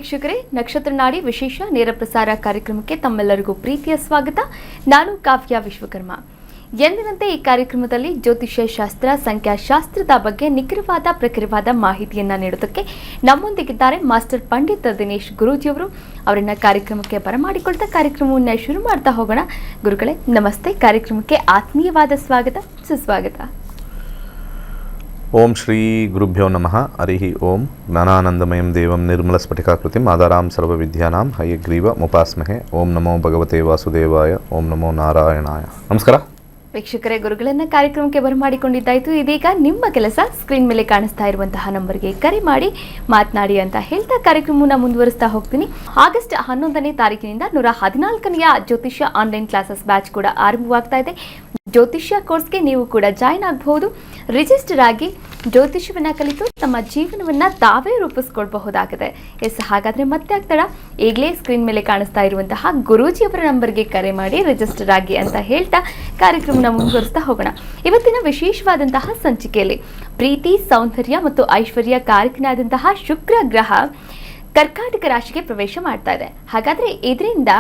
ವೀಕ್ಷಕರೇ, ನಕ್ಷತ್ರ ನಾಡಿ ವಿಶೇಷ ನೇರ ಪ್ರಸಾರ ಕಾರ್ಯಕ್ರಮಕ್ಕೆ ತಮ್ಮೆಲ್ಲರಿಗೂ ಪ್ರೀತಿಯ ಸ್ವಾಗತ. ನಾನು ಕಾವ್ಯ ವಿಶ್ವಕರ್ಮ. ಎಂದಿನಂತೆ ಈ ಕಾರ್ಯಕ್ರಮದಲ್ಲಿ ಜ್ಯೋತಿಷ್ಯ ಶಾಸ್ತ್ರ, ಸಂಖ್ಯಾಶಾಸ್ತ್ರದ ಬಗ್ಗೆ ನಿಖರವಾದ ಪ್ರಖರವಾದ ಮಾಹಿತಿಯನ್ನ ನೀಡೋದಕ್ಕೆ ನಮ್ಮೊಂದಿಗಿದ್ದಾರೆ ಮಾಸ್ಟರ್ ಪಂಡಿತ್ ದಿನೇಶ್ ಗುರೂಜಿಯವರು. ಅವರನ್ನ ಕಾರ್ಯಕ್ರಮಕ್ಕೆ ಬರಮಾಡಿಕೊಳ್ತಾ ಕಾರ್ಯಕ್ರಮವನ್ನು ಶುರು ಮಾಡ್ತಾ ಹೋಗೋಣ. ಗುರುಗಳೇ ನಮಸ್ತೆ, ಕಾರ್ಯಕ್ರಮಕ್ಕೆ ಆತ್ಮೀಯವಾದ ಸ್ವಾಗತ, ಸುಸ್ವಾಗತ. ಓಂ ಶ್ರೀ ಗುರುಭ್ಯೋ ನಮಃ. ಹರಿ ಓಂ. ಜ್ಞಾನಾನಂದಮಯಂ ದೇವಂ ನಿರ್ಮಲ ಸ್ಫಟಿಕಾಕೃತಿಂ ಆಧಾರಾಂ ಸರ್ವವಿದ್ಯಾನಾಂ ಹಯಗ್ರೀವ ಮುಪಾಸ್ಮಹೆ. ಓಂ ನಮೋ ಭಗವತೆ ವಾಸುದೇವಾಯ. ಓಂ ನಮೋ ನಾರಾಯಣಾಯ. ನಮಸ್ಕಾರ ವೀಕ್ಷಕರೇ, ಗುರುಗಳನ್ನ ಕಾರ್ಯಕ್ರಮಕ್ಕೆ ಬರಮಾಡಿಕೊಂಡಿದ್ದಾಯಿತು. ಇದೀಗ ನಿಮ್ಮ ಕೆಲಸ ಸ್ಕ್ರೀನ್ ಮೇಲೆ ಕಾಣಿಸ್ತಾ ಇರುವಂತಹ ನಂಬರ್ಗೆ ಕರೆ ಮಾಡಿ ಮಾತನಾಡಿ ಅಂತ ಹೇಳ್ತಾ ಕಾರ್ಯಕ್ರಮವನ್ನು ಮುಂದುವರಿಸ್ತಾ ಹೋಗ್ತೀನಿ. ಆಗಸ್ಟ್ 11ನೇ ತಾರೀಕಿನಿಂದ 114ನೆಯ ಜ್ಯೋತಿಷ್ಯ ಆನ್ಲೈನ್ ಕ್ಲಾಸಸ್ ಬ್ಯಾಚ್ ಕೂಡ ಆರಂಭವಾಗ್ತಾ ಇದೆ. ಜ್ಯೋತಿಷ್ಯ ಕೋರ್ಸ್ಗೆ ನೀವು ಕೂಡ ಜಾಯಿನ್ ಆಗಬಹುದು. ರಿಜಿಸ್ಟರ್ ಆಗಿ ಜ್ಯೋತಿಷ್ಯವನ್ನ ಕಲಿತು ತಮ್ಮ ಜೀವನವನ್ನ ತಾವೇ ರೂಪಿಸ್ಕೊಳ್ಬಹುದಾಗಿದೆ. ಹಾಗಾದ್ರೆ ಮತ್ತೆ ಆಗ್ತಾಡ, ಈಗಲೇ ಸ್ಕ್ರೀನ್ ಮೇಲೆ ಕಾಣಿಸ್ತಾ ಇರುವಂತಹ ಗುರೂಜಿಯವರ ನಂಬರ್ಗೆ ಕರೆ ಮಾಡಿ ರಿಜಿಸ್ಟರ್ ಆಗಿ ಅಂತ ಹೇಳ್ತಾ ಕಾರ್ಯಕ್ರಮನ ಮುಂದುವರಿಸ್ತಾ ಹೋಗೋಣ. ಇವತ್ತಿನ ವಿಶೇಷವಾದಂತಹ ಸಂಚಿಕೆಯಲ್ಲಿ ಪ್ರೀತಿ, ಸೌಂದರ್ಯ ಮತ್ತು ಐಶ್ವರ್ಯ ಕಾರಕನಾದಂತಹ ಶುಕ್ರ ಗ್ರಹ ಕರ್ಕಾಟಕ ರಾಶಿಗೆ ಪ್ರವೇಶ ಮಾಡ್ತಾ ಇದೆ. ಹಾಗಾದ್ರೆ ಇದರಿಂದ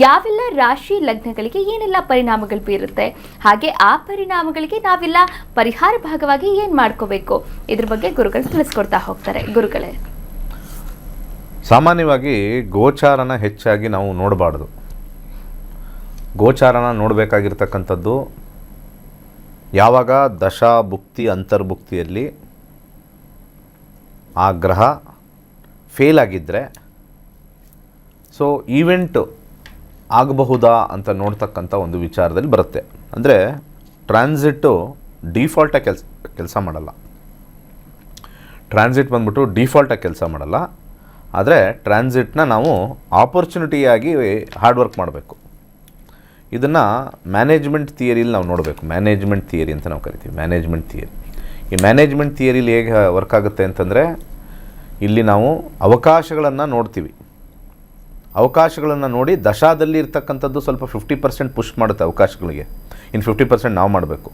ಯಾವೆಲ್ಲ ರಾಶಿ ಲಗ್ನಗಳಿಗೆ ಏನೆಲ್ಲ ಪರಿಣಾಮಗಳು ಬೀರುತ್ತೆ, ಹಾಗೆ ಆ ಪರಿಣಾಮಗಳಿಗೆ ನಾವೆಲ್ಲ ಪರಿಹಾರ ಭಾಗವಾಗಿ ಏನ್ ಮಾಡ್ಕೋಬೇಕು, ಇದ್ರ ಬಗ್ಗೆ ಗುರುಗಳು ತಿಳಿಸ್ಕೊಡ್ತಾ ಹೋಗ್ತಾರೆ. ಗುರುಗಳೇ, ಸಾಮಾನ್ಯವಾಗಿ ಗೋಚಾರನ ಹೆಚ್ಚಾಗಿ ನಾವು ನೋಡಬಾರ್ದು. ಗೋಚಾರನ ನೋಡಬೇಕಾಗಿರ್ತಕ್ಕಂಥದ್ದು ಯಾವಾಗ ದಶಾ ಭುಕ್ತಿ ಅಂತರ್ಭುಕ್ತಿಯಲ್ಲಿ ಆ ಗ್ರಹ ಫೇಲ್ ಆಗಿದ್ದರೆ, ಸೊ ಈವೆಂಟ್ ಆಗಬಹುದಾ ಅಂತ ನೋಡ್ತಕ್ಕಂಥ ಒಂದು ವಿಚಾರದಲ್ಲಿ ಬರುತ್ತೆ. ಅಂದರೆ ಟ್ರಾನ್ಸಿಟ್ಟು ಡಿಫಾಲ್ಟಾಗಿ ಕೆಲಸ ಮಾಡಲ್ಲ. ಟ್ರಾನ್ಸಿಟ್ ಬಂದ್ಬಿಟ್ಟು ಡಿಫಾಲ್ಟಾಗಿ ಕೆಲಸ ಮಾಡಲ್ಲ. ಆದರೆ ಟ್ರಾನ್ಸಿಟ್ನ ನಾವು ಆಪರ್ಚುನಿಟಿಯಾಗಿ ಹಾರ್ಡ್ ವರ್ಕ್ ಮಾಡಬೇಕು. ಇದನ್ನು ಮ್ಯಾನೇಜ್ಮೆಂಟ್ ಥಿಯರಿಲಿ ನಾವು ನೋಡಬೇಕು. ಮ್ಯಾನೇಜ್ಮೆಂಟ್ ಥಿಯರಿ ಅಂತ ನಾವು ಕರಿತೀವಿ. ಮ್ಯಾನೇಜ್ಮೆಂಟ್ ಥಿಯರಿ, ಈ ಮ್ಯಾನೇಜ್ಮೆಂಟ್ ಥಿಯರಿಲಿ ಹೇಗೆ ವರ್ಕ್ ಆಗುತ್ತೆ ಅಂತಂದರೆ, ಇಲ್ಲಿ ನಾವು ಅವಕಾಶಗಳನ್ನು ನೋಡ್ತೀವಿ. ಅವಕಾಶಗಳನ್ನು ನೋಡಿ ದಶಾದಲ್ಲಿ ಇರ್ತಕ್ಕಂಥದ್ದು ಸ್ವಲ್ಪ 50% ಪುಷ್ ಮಾಡುತ್ತೆ ಅವಕಾಶಗಳಿಗೆ. ಇನ್ನು 50% ನಾವು ಮಾಡಬೇಕು.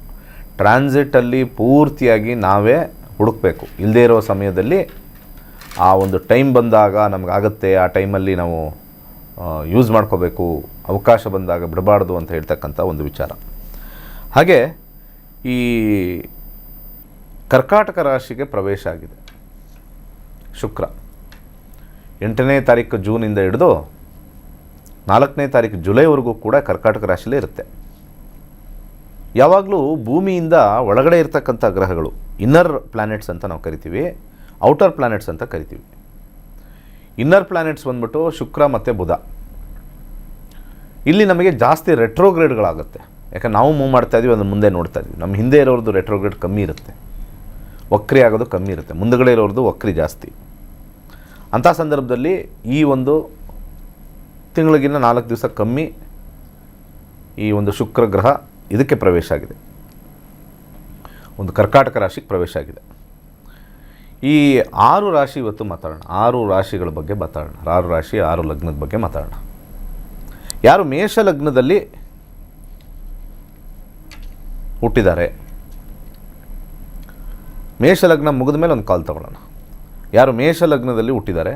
ಟ್ರಾನ್ಸಿಟಲ್ಲಿ ಪೂರ್ತಿಯಾಗಿ ನಾವೇ ಹುಡುಕಬೇಕು. ಇಲ್ಲದೇ ಇರೋ ಸಮಯದಲ್ಲಿ ಆ ಒಂದು ಟೈಮ್ ಬಂದಾಗ ನಮಗಾಗತ್ತೆ, ಆ ಟೈಮಲ್ಲಿ ನಾವು ಯೂಸ್ ಮಾಡ್ಕೋಬೇಕು. ಅವಕಾಶ ಬಂದಾಗ ಬಿಡಬಾರ್ದು ಅಂತ ಹೇಳ್ತಕ್ಕಂಥ ಒಂದು ವಿಚಾರ. ಹಾಗೆ ಈ ಕರ್ಕಾಟಕ ರಾಶಿಗೆ ಪ್ರವೇಶ ಆಗಿದೆ ಶುಕ್ರ. 8ನೇ ತಾರೀಕು ಜೂನಿಂದ ಹಿಡಿದು 4ನೇ ತಾರೀಕು ಜುಲೈವರೆಗೂ ಕೂಡ ಕರ್ಕಾಟಕ ರಾಶಿಲೇ ಇರುತ್ತೆ. ಯಾವಾಗಲೂ ಭೂಮಿಯಿಂದ ಒಳಗಡೆ ಇರ್ತಕ್ಕಂಥ ಗ್ರಹಗಳು ಇನ್ನರ್ ಪ್ಲ್ಯಾನೆಟ್ಸ್ ಅಂತ ನಾವು ಕರಿತೀವಿ, ಔಟರ್ ಪ್ಲ್ಯಾನೆಟ್ಸ್ ಅಂತ ಕರಿತೀವಿ. ಇನ್ನರ್ ಪ್ಲ್ಯಾನೆಟ್ಸ್ ಬಂದ್ಬಿಟ್ಟು ಶುಕ್ರ ಮತ್ತು ಬುಧ. ಇಲ್ಲಿ ನಮಗೆ ಜಾಸ್ತಿ ರೆಟ್ರೋಗ್ರೇಡ್ಗಳಾಗುತ್ತೆ. ಯಾಕಂದ್ರೆ ನಾವು ಮೂವ್ ಮಾಡ್ತಾ ಇದ್ದೀವಿ, ಅದನ್ನು ಮುಂದೆ ನೋಡ್ತಾ ಇದ್ದೀವಿ. ನಮ್ಮ ಹಿಂದೆ ಇರೋರದ್ದು ರೆಟ್ರೋಗ್ರೇಡ್ ಕಮ್ಮಿ ಇರುತ್ತೆ, ವಕ್ರಿ ಆಗೋದು ಕಮ್ಮಿ ಇರುತ್ತೆ. ಮುಂದುಗಡೆ ಇರೋರದ್ದು ವಕ್ರಿ ಜಾಸ್ತಿ. ಅಂಥ ಸಂದರ್ಭದಲ್ಲಿ ಈ ಒಂದು ತಿಂಗಳಿಗಿನ್ನ 4 ದಿವಸ ಕಮ್ಮಿ ಈ ಒಂದು ಶುಕ್ರ ಗ್ರಹ ಇದಕ್ಕೆ ಪ್ರವೇಶ ಆಗಿದೆ, ಒಂದು ಕರ್ಕಾಟಕ ರಾಶಿಗೆ ಪ್ರವೇಶ ಆಗಿದೆ. ಈ 6 ರಾಶಿ ಇವತ್ತು ಮಾತಾಡೋಣ. 6 ರಾಶಿಗಳ ಬಗ್ಗೆ ಮಾತಾಡೋಣ. 6 ರಾಶಿ 6 ಲಗ್ನದ ಬಗ್ಗೆ ಮಾತಾಡೋಣ. ಯಾರು ಮೇಷ ಲಗ್ನದಲ್ಲಿ ಹುಟ್ಟಿದ್ದಾರೆ, ಮೇಷ ಲಗ್ನ ಮುಗಿದ ಮೇಲೆ ಒಂದು ಕಾಲ್ ತಗೊಳ್ಳೋಣ. ಯಾರು ಮೇಷ ಲಗ್ನದಲ್ಲಿ ಹುಟ್ಟಿದ್ದಾರೆ,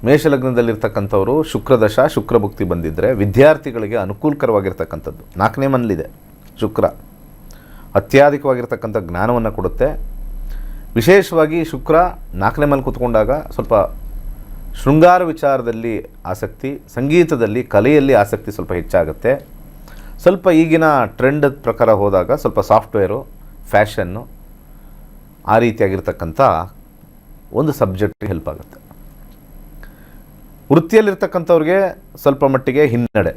ಮೇಷ ಲಗ್ನದಲ್ಲಿರ್ತಕ್ಕಂಥವರು ಶುಕ್ರದಶ ಶುಕ್ರಭುಕ್ತಿ ಬಂದಿದ್ದರೆ ವಿದ್ಯಾರ್ಥಿಗಳಿಗೆ ಅನುಕೂಲಕರವಾಗಿರ್ತಕ್ಕಂಥದ್ದು. 4ನೇ ಮನೇಲಿದೆ ಶುಕ್ರ, ಅತ್ಯಧಿಕವಾಗಿರ್ತಕ್ಕಂಥ ಜ್ಞಾನವನ್ನು ಕೊಡುತ್ತೆ. ವಿಶೇಷವಾಗಿ ಶುಕ್ರ 4ನೇ ಮನೇಲಿ ಕೂತ್ಕೊಂಡಾಗ ಸ್ವಲ್ಪ ಶೃಂಗಾರ ವಿಚಾರದಲ್ಲಿ ಆಸಕ್ತಿ, ಸಂಗೀತದಲ್ಲಿ, ಕಲೆಯಲ್ಲಿ ಆಸಕ್ತಿ ಸ್ವಲ್ಪ ಹೆಚ್ಚಾಗುತ್ತೆ. ಸ್ವಲ್ಪ ಈಗಿನ ಟ್ರೆಂಡ್ ಪ್ರಕಾರ ಹೋದಾಗ ಸ್ವಲ್ಪ ಸಾಫ್ಟ್ವೇರು, ಫ್ಯಾಷನ್ನು, ಆ ರೀತಿಯಾಗಿರ್ತಕ್ಕಂಥ ಒಂದು ಸಬ್ಜೆಕ್ಟ್ ಹೆಲ್ಪ್ ಆಗುತ್ತೆ. ವೃತ್ತಿಯಲ್ಲಿರ್ತಕ್ಕಂಥವ್ರಿಗೆ ಸ್ವಲ್ಪ ಮಟ್ಟಿಗೆ ಹಿನ್ನಡೆ,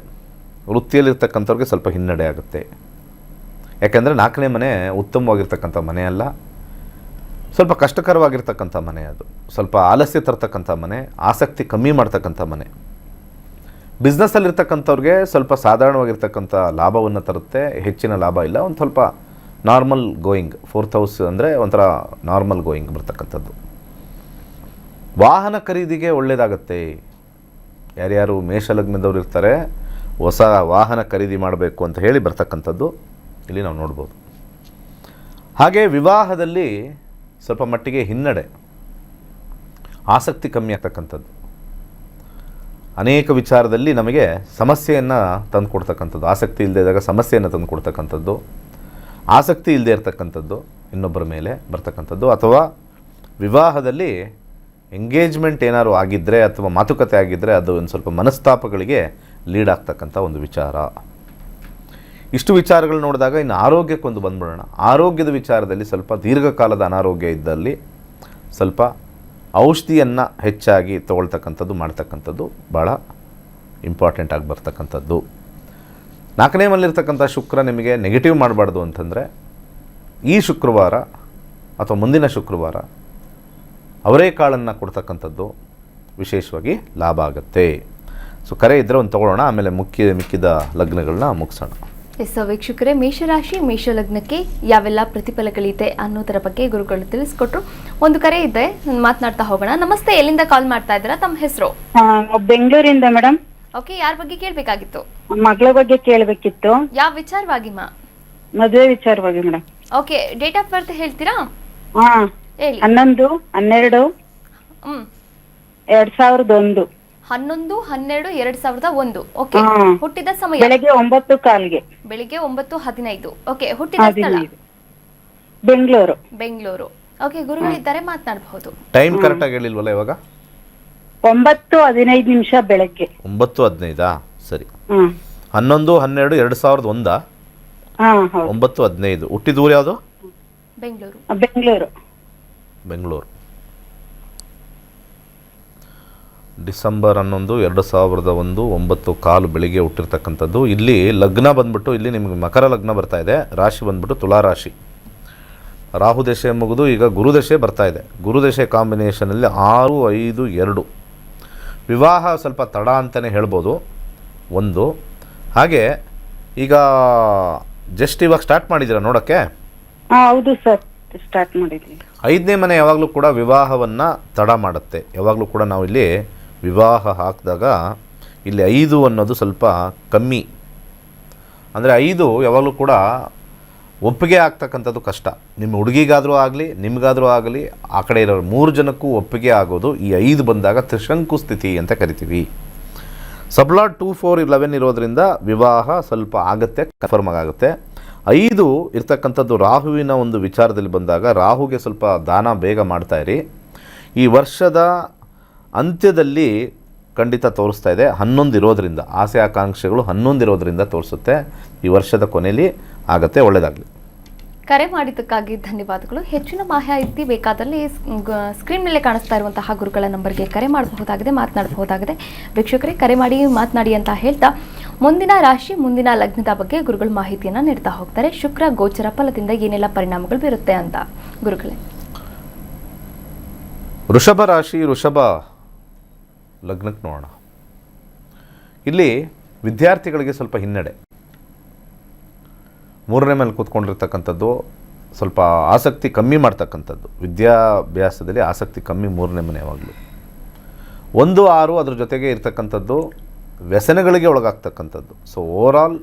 ವೃತ್ತಿಯಲ್ಲಿರ್ತಕ್ಕಂಥವ್ರಿಗೆ ಸ್ವಲ್ಪ ಹಿನ್ನಡೆ ಆಗುತ್ತೆ. ಯಾಕೆಂದರೆ 4ನೇ ಮನೆ ಉತ್ತಮವಾಗಿರ್ತಕ್ಕಂಥ ಮನೆ ಅಲ್ಲ, ಸ್ವಲ್ಪ ಕಷ್ಟಕರವಾಗಿರ್ತಕ್ಕಂಥ ಮನೆ. ಅದು ಸ್ವಲ್ಪ ಆಲಸ್ಯ ತರ್ತಕ್ಕಂಥ ಮನೆ, ಆಸಕ್ತಿ ಕಮ್ಮಿ ಮಾಡ್ತಕ್ಕಂಥ ಮನೆ. ಬಿಸ್ನೆಸ್ಸಲ್ಲಿರ್ತಕ್ಕಂಥವ್ರಿಗೆ ಸ್ವಲ್ಪ ಸಾಧಾರಣವಾಗಿರ್ತಕ್ಕಂಥ ಲಾಭವನ್ನು ತರುತ್ತೆ, ಹೆಚ್ಚಿನ ಲಾಭ ಇಲ್ಲ, ಒಂದು ಸ್ವಲ್ಪ ನಾರ್ಮಲ್ ಗೋಯಿಂಗ್. 4th ಹೌಸ್ ಅಂದರೆ ಒಂಥರ ನಾರ್ಮಲ್ ಗೋಯಿಂಗ್ ಬರ್ತಕ್ಕಂಥದ್ದು. ವಾಹನ ಖರೀದಿಗೆ ಒಳ್ಳೆಯದಾಗತ್ತೆ. ಯಾರ್ಯಾರು ಮೇಷಲಗ್ನದವ್ರು ಇರ್ತಾರೆ, ಹೊಸ ವಾಹನ ಖರೀದಿ ಮಾಡಬೇಕು ಅಂತ ಹೇಳಿ ಬರ್ತಕ್ಕಂಥದ್ದು ಇಲ್ಲಿ ನಾವು ನೋಡ್ಬೋದು. ಹಾಗೆ ವಿವಾಹದಲ್ಲಿ ಸ್ವಲ್ಪ ಮಟ್ಟಿಗೆ ಹಿನ್ನಡೆ, ಆಸಕ್ತಿ ಕಮ್ಮಿ ಆಗ್ತಕ್ಕಂಥದ್ದು, ಅನೇಕ ವಿಚಾರದಲ್ಲಿ ನಮಗೆ ಸಮಸ್ಯೆಯನ್ನು ತಂದು ಕೊಡ್ತಕ್ಕಂಥದ್ದು, ಆಸಕ್ತಿ ಇಲ್ಲದೆ ಇದ್ದಾಗ ಸಮಸ್ಯೆಯನ್ನು ತಂದು ಕೊಡ್ತಕ್ಕಂಥದ್ದು, ಆಸಕ್ತಿ ಇಲ್ಲದೆ ಇರತಕ್ಕಂಥದ್ದು, ಇನ್ನೊಬ್ಬರ ಮೇಲೆ ಬರ್ತಕ್ಕಂಥದ್ದು, ಅಥವಾ ವಿವಾಹದಲ್ಲಿ ಎಂಗೇಜ್ಮೆಂಟ್ ಏನಾದ್ರು ಆಗಿದ್ದರೆ ಅಥವಾ ಮಾತುಕತೆ ಆಗಿದ್ದರೆ ಅದು ಒಂದು ಸ್ವಲ್ಪ ಮನಸ್ತಾಪಗಳಿಗೆ ಲೀಡ್ ಆಗ್ತಕ್ಕಂಥ ಒಂದು ವಿಚಾರ. ಇಷ್ಟು ವಿಚಾರಗಳು ನೋಡಿದಾಗ ಇನ್ನು ಆರೋಗ್ಯಕ್ಕೊಂದು ಬಂದ್ಬಿಡೋಣ. ಆರೋಗ್ಯದ ವಿಚಾರದಲ್ಲಿ ಸ್ವಲ್ಪ ದೀರ್ಘಕಾಲದ ಅನಾರೋಗ್ಯ ಇದ್ದಲ್ಲಿ ಸ್ವಲ್ಪ ಔಷಧಿಯನ್ನು ಹೆಚ್ಚಾಗಿ ತೊಗೊಳ್ತಕ್ಕಂಥದ್ದು ಮಾಡ್ತಕ್ಕಂಥದ್ದು ಭಾಳ ಇಂಪಾರ್ಟೆಂಟ್ ಆಗಿ ಬರ್ತಕ್ಕಂಥದ್ದು. 4ನೇ ಮನೆಯಲ್ಲಿರ್ತಕ್ಕಂಥ ಶುಕ್ರ ನಿಮಗೆ ನೆಗೆಟಿವ್ ಮಾಡಬಾರ್ದು ಅಂತಂದರೆ ಈ ಶುಕ್ರವಾರ ಅಥವಾ ಮುಂದಿನ ಶುಕ್ರವಾರ ಅವರೇಕಾಳನ್ನು ಕೊಡ್ತಕ್ಕಂಥದ್ದು ವಿಶೇಷವಾಗಿ ಲಾಭ ಆಗುತ್ತೆ. ಸೊ ಕರೆ ಇದ್ದರೆ ಒಂದು ತೊಗೊಳ್ಳೋಣ, ಆಮೇಲೆ ಮಿಕ್ಕಿದ ಲಗ್ನಗಳನ್ನ ಮುಗಿಸೋಣ. ಎಸ್ ವೀಕ್ಷಕರೇ, ಮೇಷರಾಶಿ ಮೇಷ ಲಗ್ನಕ್ಕೆ ಯಾವೆಲ್ಲ ಪ್ರತಿಫಲಗಳಿದೆ ಅನ್ನೋದರ ಬಗ್ಗೆ ಗುರುಗಳು ತಿಳಿಸ್ಕೊಟ್ರು. ಒಂದು ಕರೆ ಇದೆ, ಮಾತನಾಡ್ತಾ ಹೋಗೋಣ. ನಮಸ್ತೆ, ಎಲ್ಲಿಂದ ಕಾಲ್ ಮಾಡ್ತಾ ಇದ್ದೀರಾ? ತಮ್ಮ ಹೆಸರು? ಬೆಂಗಳೂರಿಂದ ಮೇಡಮ್. ಓಕೆ, ಯಾರ ಬಗ್ಗೆ ಕೇಳಬೇಕಾಗಿತ್ತು? ಮಗಳ ಬಗ್ಗೆ ಕೇಳಬೇಕಿತ್ತು. ಯಾವ ವಿಚಾರವಾಗಿ ಮಾ? ಮದುವೆ ವಿಚಾರವಾಗಿ madam. Okay, date of birth ಹೇಳ್ತೀರಾ? ಹಾ, ಹೇಳಿ. 11/12/2001. 11/12/2001. ಓಕೆ, ಹುಟ್ಟಿದ ಸಮಯ? ಬೆಳಗ್ಗೆ 9:15ಗೆ. ಬೆಳಿಗ್ಗೆ 9:15. ಓಕೆ, ಹುಟ್ಟಿದ ಸ್ಥಳ? ಬೆಂಗಳೂರು. ಬೆಂಗಳೂರು. ಓಕೆ, ಗುರುಗಳಿದ್ದಾರೆ, ಮಾತನಾಡಬಹುದು. ಟೈಮ್ ಕರೆಕ್ಟಾಗಿ ಹೇಳಿಲ್ವಲ್ಲ ಇವಾಗ? 9:15 ಬೆಳಗ್ಗೆ. 9:15. ಸರಿ. 11/12/2001. 9:15. ಹುಟ್ಟಿದ ಊರು ಯಾವುದು? ಬೆಂಗಳೂರು. ಬೆಂಗಳೂರು. ಬೆಂಗಳೂರು. ಡಿಸೆಂಬರ್ 11, 2001, 9:15 ಬೆಳಿಗ್ಗೆ ಹುಟ್ಟಿರ್ತಕ್ಕಂಥದ್ದು. ಇಲ್ಲಿ ಲಗ್ನ ಬಂದ್ಬಿಟ್ಟು ಇಲ್ಲಿ ನಿಮಗೆ ಮಕರ ಲಗ್ನ ಬರ್ತಾ ಇದೆ, ರಾಶಿ ಬಂದ್ಬಿಟ್ಟು ತುಲಾ ರಾಶಿ. ರಾಹುದಶೆ ಮುಗಿದು ಈಗ ಗುರುದಶೆ ಬರ್ತಾ ಇದೆ. ಗುರುದಶೆ ಕಾಂಬಿನೇಷನಲ್ಲಿ 6, 5, 2 ವಿವಾಹ ಸ್ವಲ್ಪ ತಡ ಅಂತಲೇ ಹೇಳ್ಬೋದು. ಒಂದು ಹಾಗೆ ಈಗ ಜಸ್ಟ್ ಇವಾಗ ಸ್ಟಾರ್ಟ್ ಮಾಡಿದ್ದೀರಾ ನೋಡೋಕ್ಕೆ? ಹೌದು ಸರ್, ಸ್ಟಾರ್ಟ್ ಮಾಡಿದ್ವಿ. 5ನೇ ಮನೆ ಯಾವಾಗಲೂ ಕೂಡ ವಿವಾಹವನ್ನು ತಡ ಮಾಡುತ್ತೆ. ಯಾವಾಗಲೂ ಕೂಡ ನಾವು ಇಲ್ಲಿ ವಿವಾಹ ಹಾಕಿದಾಗ ಇಲ್ಲಿ 5 ಅನ್ನೋದು ಸ್ವಲ್ಪ ಕಮ್ಮಿ. ಅಂದರೆ 5 ಯಾವಾಗಲೂ ಕೂಡ ಒಪ್ಪಿಗೆ ಆಗ್ತಕ್ಕಂಥದ್ದು ಕಷ್ಟ. ನಿಮ್ಮ ಹುಡುಗಿಗಾದರೂ ಆಗಲಿ ನಿಮಗಾದರೂ ಆಗಲಿ ಆ ಕಡೆ ಇರೋ 3 ಜನಕ್ಕೂ ಒಪ್ಪಿಗೆ ಆಗೋದು ಈ 5 ಬಂದಾಗ ತ್ರಿಶಂಕು ಸ್ಥಿತಿ ಅಂತ ಕರಿತೀವಿ. ಸಬ್ಲಾಟ್ 2, 4, 11 ಇರೋದ್ರಿಂದ ವಿವಾಹ ಸ್ವಲ್ಪ ಆಗುತ್ತೆ, ಕನ್ಫರ್ಮ್ ಆಗುತ್ತೆ. 5 ಇರ್ತಕ್ಕಂಥದ್ದು ರಾಹುವಿನ ಒಂದು ವಿಚಾರದಲ್ಲಿ ಬಂದಾಗ ರಾಹುಗೆ ಸ್ವಲ್ಪ ದಾನ ಬೇಗ ಮಾಡ್ತಾಯಿರಿ. ಈ ವರ್ಷದ ಅಂತ್ಯದಲ್ಲಿ ಖಂಡಿತ ತೋರಿಸ್ತಾ ಇದೆ. 11 ಇರೋದ್ರಿಂದ ಆಸೆ ಆಕಾಂಕ್ಷೆಗಳು 11 ಇರೋದ್ರಿಂದ ತೋರಿಸುತ್ತೆ. ಈ ವರ್ಷದ ಕೊನೆಯಲ್ಲಿ ಆಗುತ್ತೆ. ಒಳ್ಳೆಯದಾಗಲಿ. ಕರೆ ಮಾಡಿದ್ದಕ್ಕಾಗಿ ಧನ್ಯವಾದಗಳು. ಹೆಚ್ಚಿನ ಮಾಹಿತಿ ಬೇಕಾದಲ್ಲಿ ಸ್ಕ್ರೀನ್ ಮೇಲೆ ಕಾಣಿಸ್ತಾ ಇರುವಂತಹ ಗುರುಗಳ ನಂಬರ್ಗೆ ಕರೆ ಮಾಡಬಹುದಾಗಿದೆ, ಮಾತನಾಡಬಹುದಾಗಿದೆ. ವೀಕ್ಷಕರೇ, ಕರೆ ಮಾಡಿ ಮಾತನಾಡಿ ಅಂತ ಹೇಳ್ತಾ ಮುಂದಿನ ರಾಶಿ ಮುಂದಿನ ಲಗ್ನದ ಬಗ್ಗೆ ಗುರುಗಳು ಮಾಹಿತಿಯನ್ನು ನೀಡ್ತಾ ಹೋಗ್ತಾರೆ. ಶುಕ್ರ ಗೋಚರ ಫಲದಿಂದ ಏನೆಲ್ಲ ಪರಿಣಾಮಗಳು ಬೀರುತ್ತೆ ಅಂತ ಗುರುಗಳೇ. ವೃಷಭ ರಾಶಿ ವೃಷಭ ಲಗ್ನಕ್ಕೆ ನೋಡೋಣ. ಇಲ್ಲಿ ವಿದ್ಯಾರ್ಥಿಗಳಿಗೆ ಸ್ವಲ್ಪ ಹಿನ್ನಡೆ. 3ನೇ ಮೇಲೆ ಕೂತ್ಕೊಂಡಿರ್ತಕ್ಕಂಥದ್ದು, ಸ್ವಲ್ಪ ಆಸಕ್ತಿ ಕಮ್ಮಿ ಮಾಡ್ತಕ್ಕಂಥದ್ದು. ವಿದ್ಯಾಭ್ಯಾಸದಲ್ಲಿ ಆಸಕ್ತಿ ಕಮ್ಮಿ 3ನೇ ಮನೆ ಯಾವಾಗಲೂ. 1, 6 ಅದ್ರ ಜೊತೆಗೆ ಇರ್ತಕ್ಕಂಥದ್ದು ವ್ಯಸನಗಳಿಗೆ ಒಳಗಾಗ್ತಕ್ಕಂಥದ್ದು. ಸೊ ಓವರಾಲ್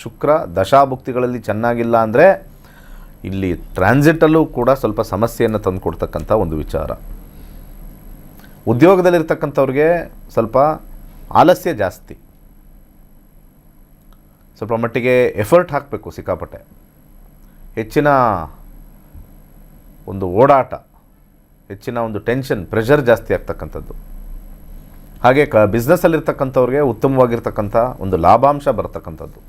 ಶುಕ್ರ ದಶಾಭುಕ್ತಿಗಳಲ್ಲಿ ಚೆನ್ನಾಗಿಲ್ಲ ಅಂದರೆ ಇಲ್ಲಿ ಟ್ರಾನ್ಸಿಟಲ್ಲೂ ಕೂಡ ಸ್ವಲ್ಪ ಸಮಸ್ಯೆಯನ್ನು ತಂದು ಕೊಡ್ತಕ್ಕಂಥ ಒಂದು ವಿಚಾರ. ಉದ್ಯೋಗದಲ್ಲಿರ್ತಕ್ಕಂಥವ್ರಿಗೆ ಸ್ವಲ್ಪ ಆಲಸ್ಯ ಜಾಸ್ತಿ, ಸ್ವಲ್ಪ ಮಟ್ಟಿಗೆ ಎಫರ್ಟ್ ಹಾಕಬೇಕು, ಸಿಕ್ಕಾಪಟ್ಟೆ ಹೆಚ್ಚಿನ ಒಂದು ಓಡಾಟ, ಹೆಚ್ಚಿನ ಒಂದು ಟೆನ್ಷನ್, ಪ್ರೆಷರ್ ಜಾಸ್ತಿ ಆಗ್ತಕ್ಕಂಥದ್ದು. ಹಾಗೆ ಬಿಸ್ನೆಸ್ಸಲ್ಲಿರ್ತಕ್ಕಂಥವ್ರಿಗೆ ಉತ್ತಮವಾಗಿರ್ತಕ್ಕಂಥ ಒಂದು ಲಾಭಾಂಶ ಬರ್ತಕ್ಕಂಥದ್ದು.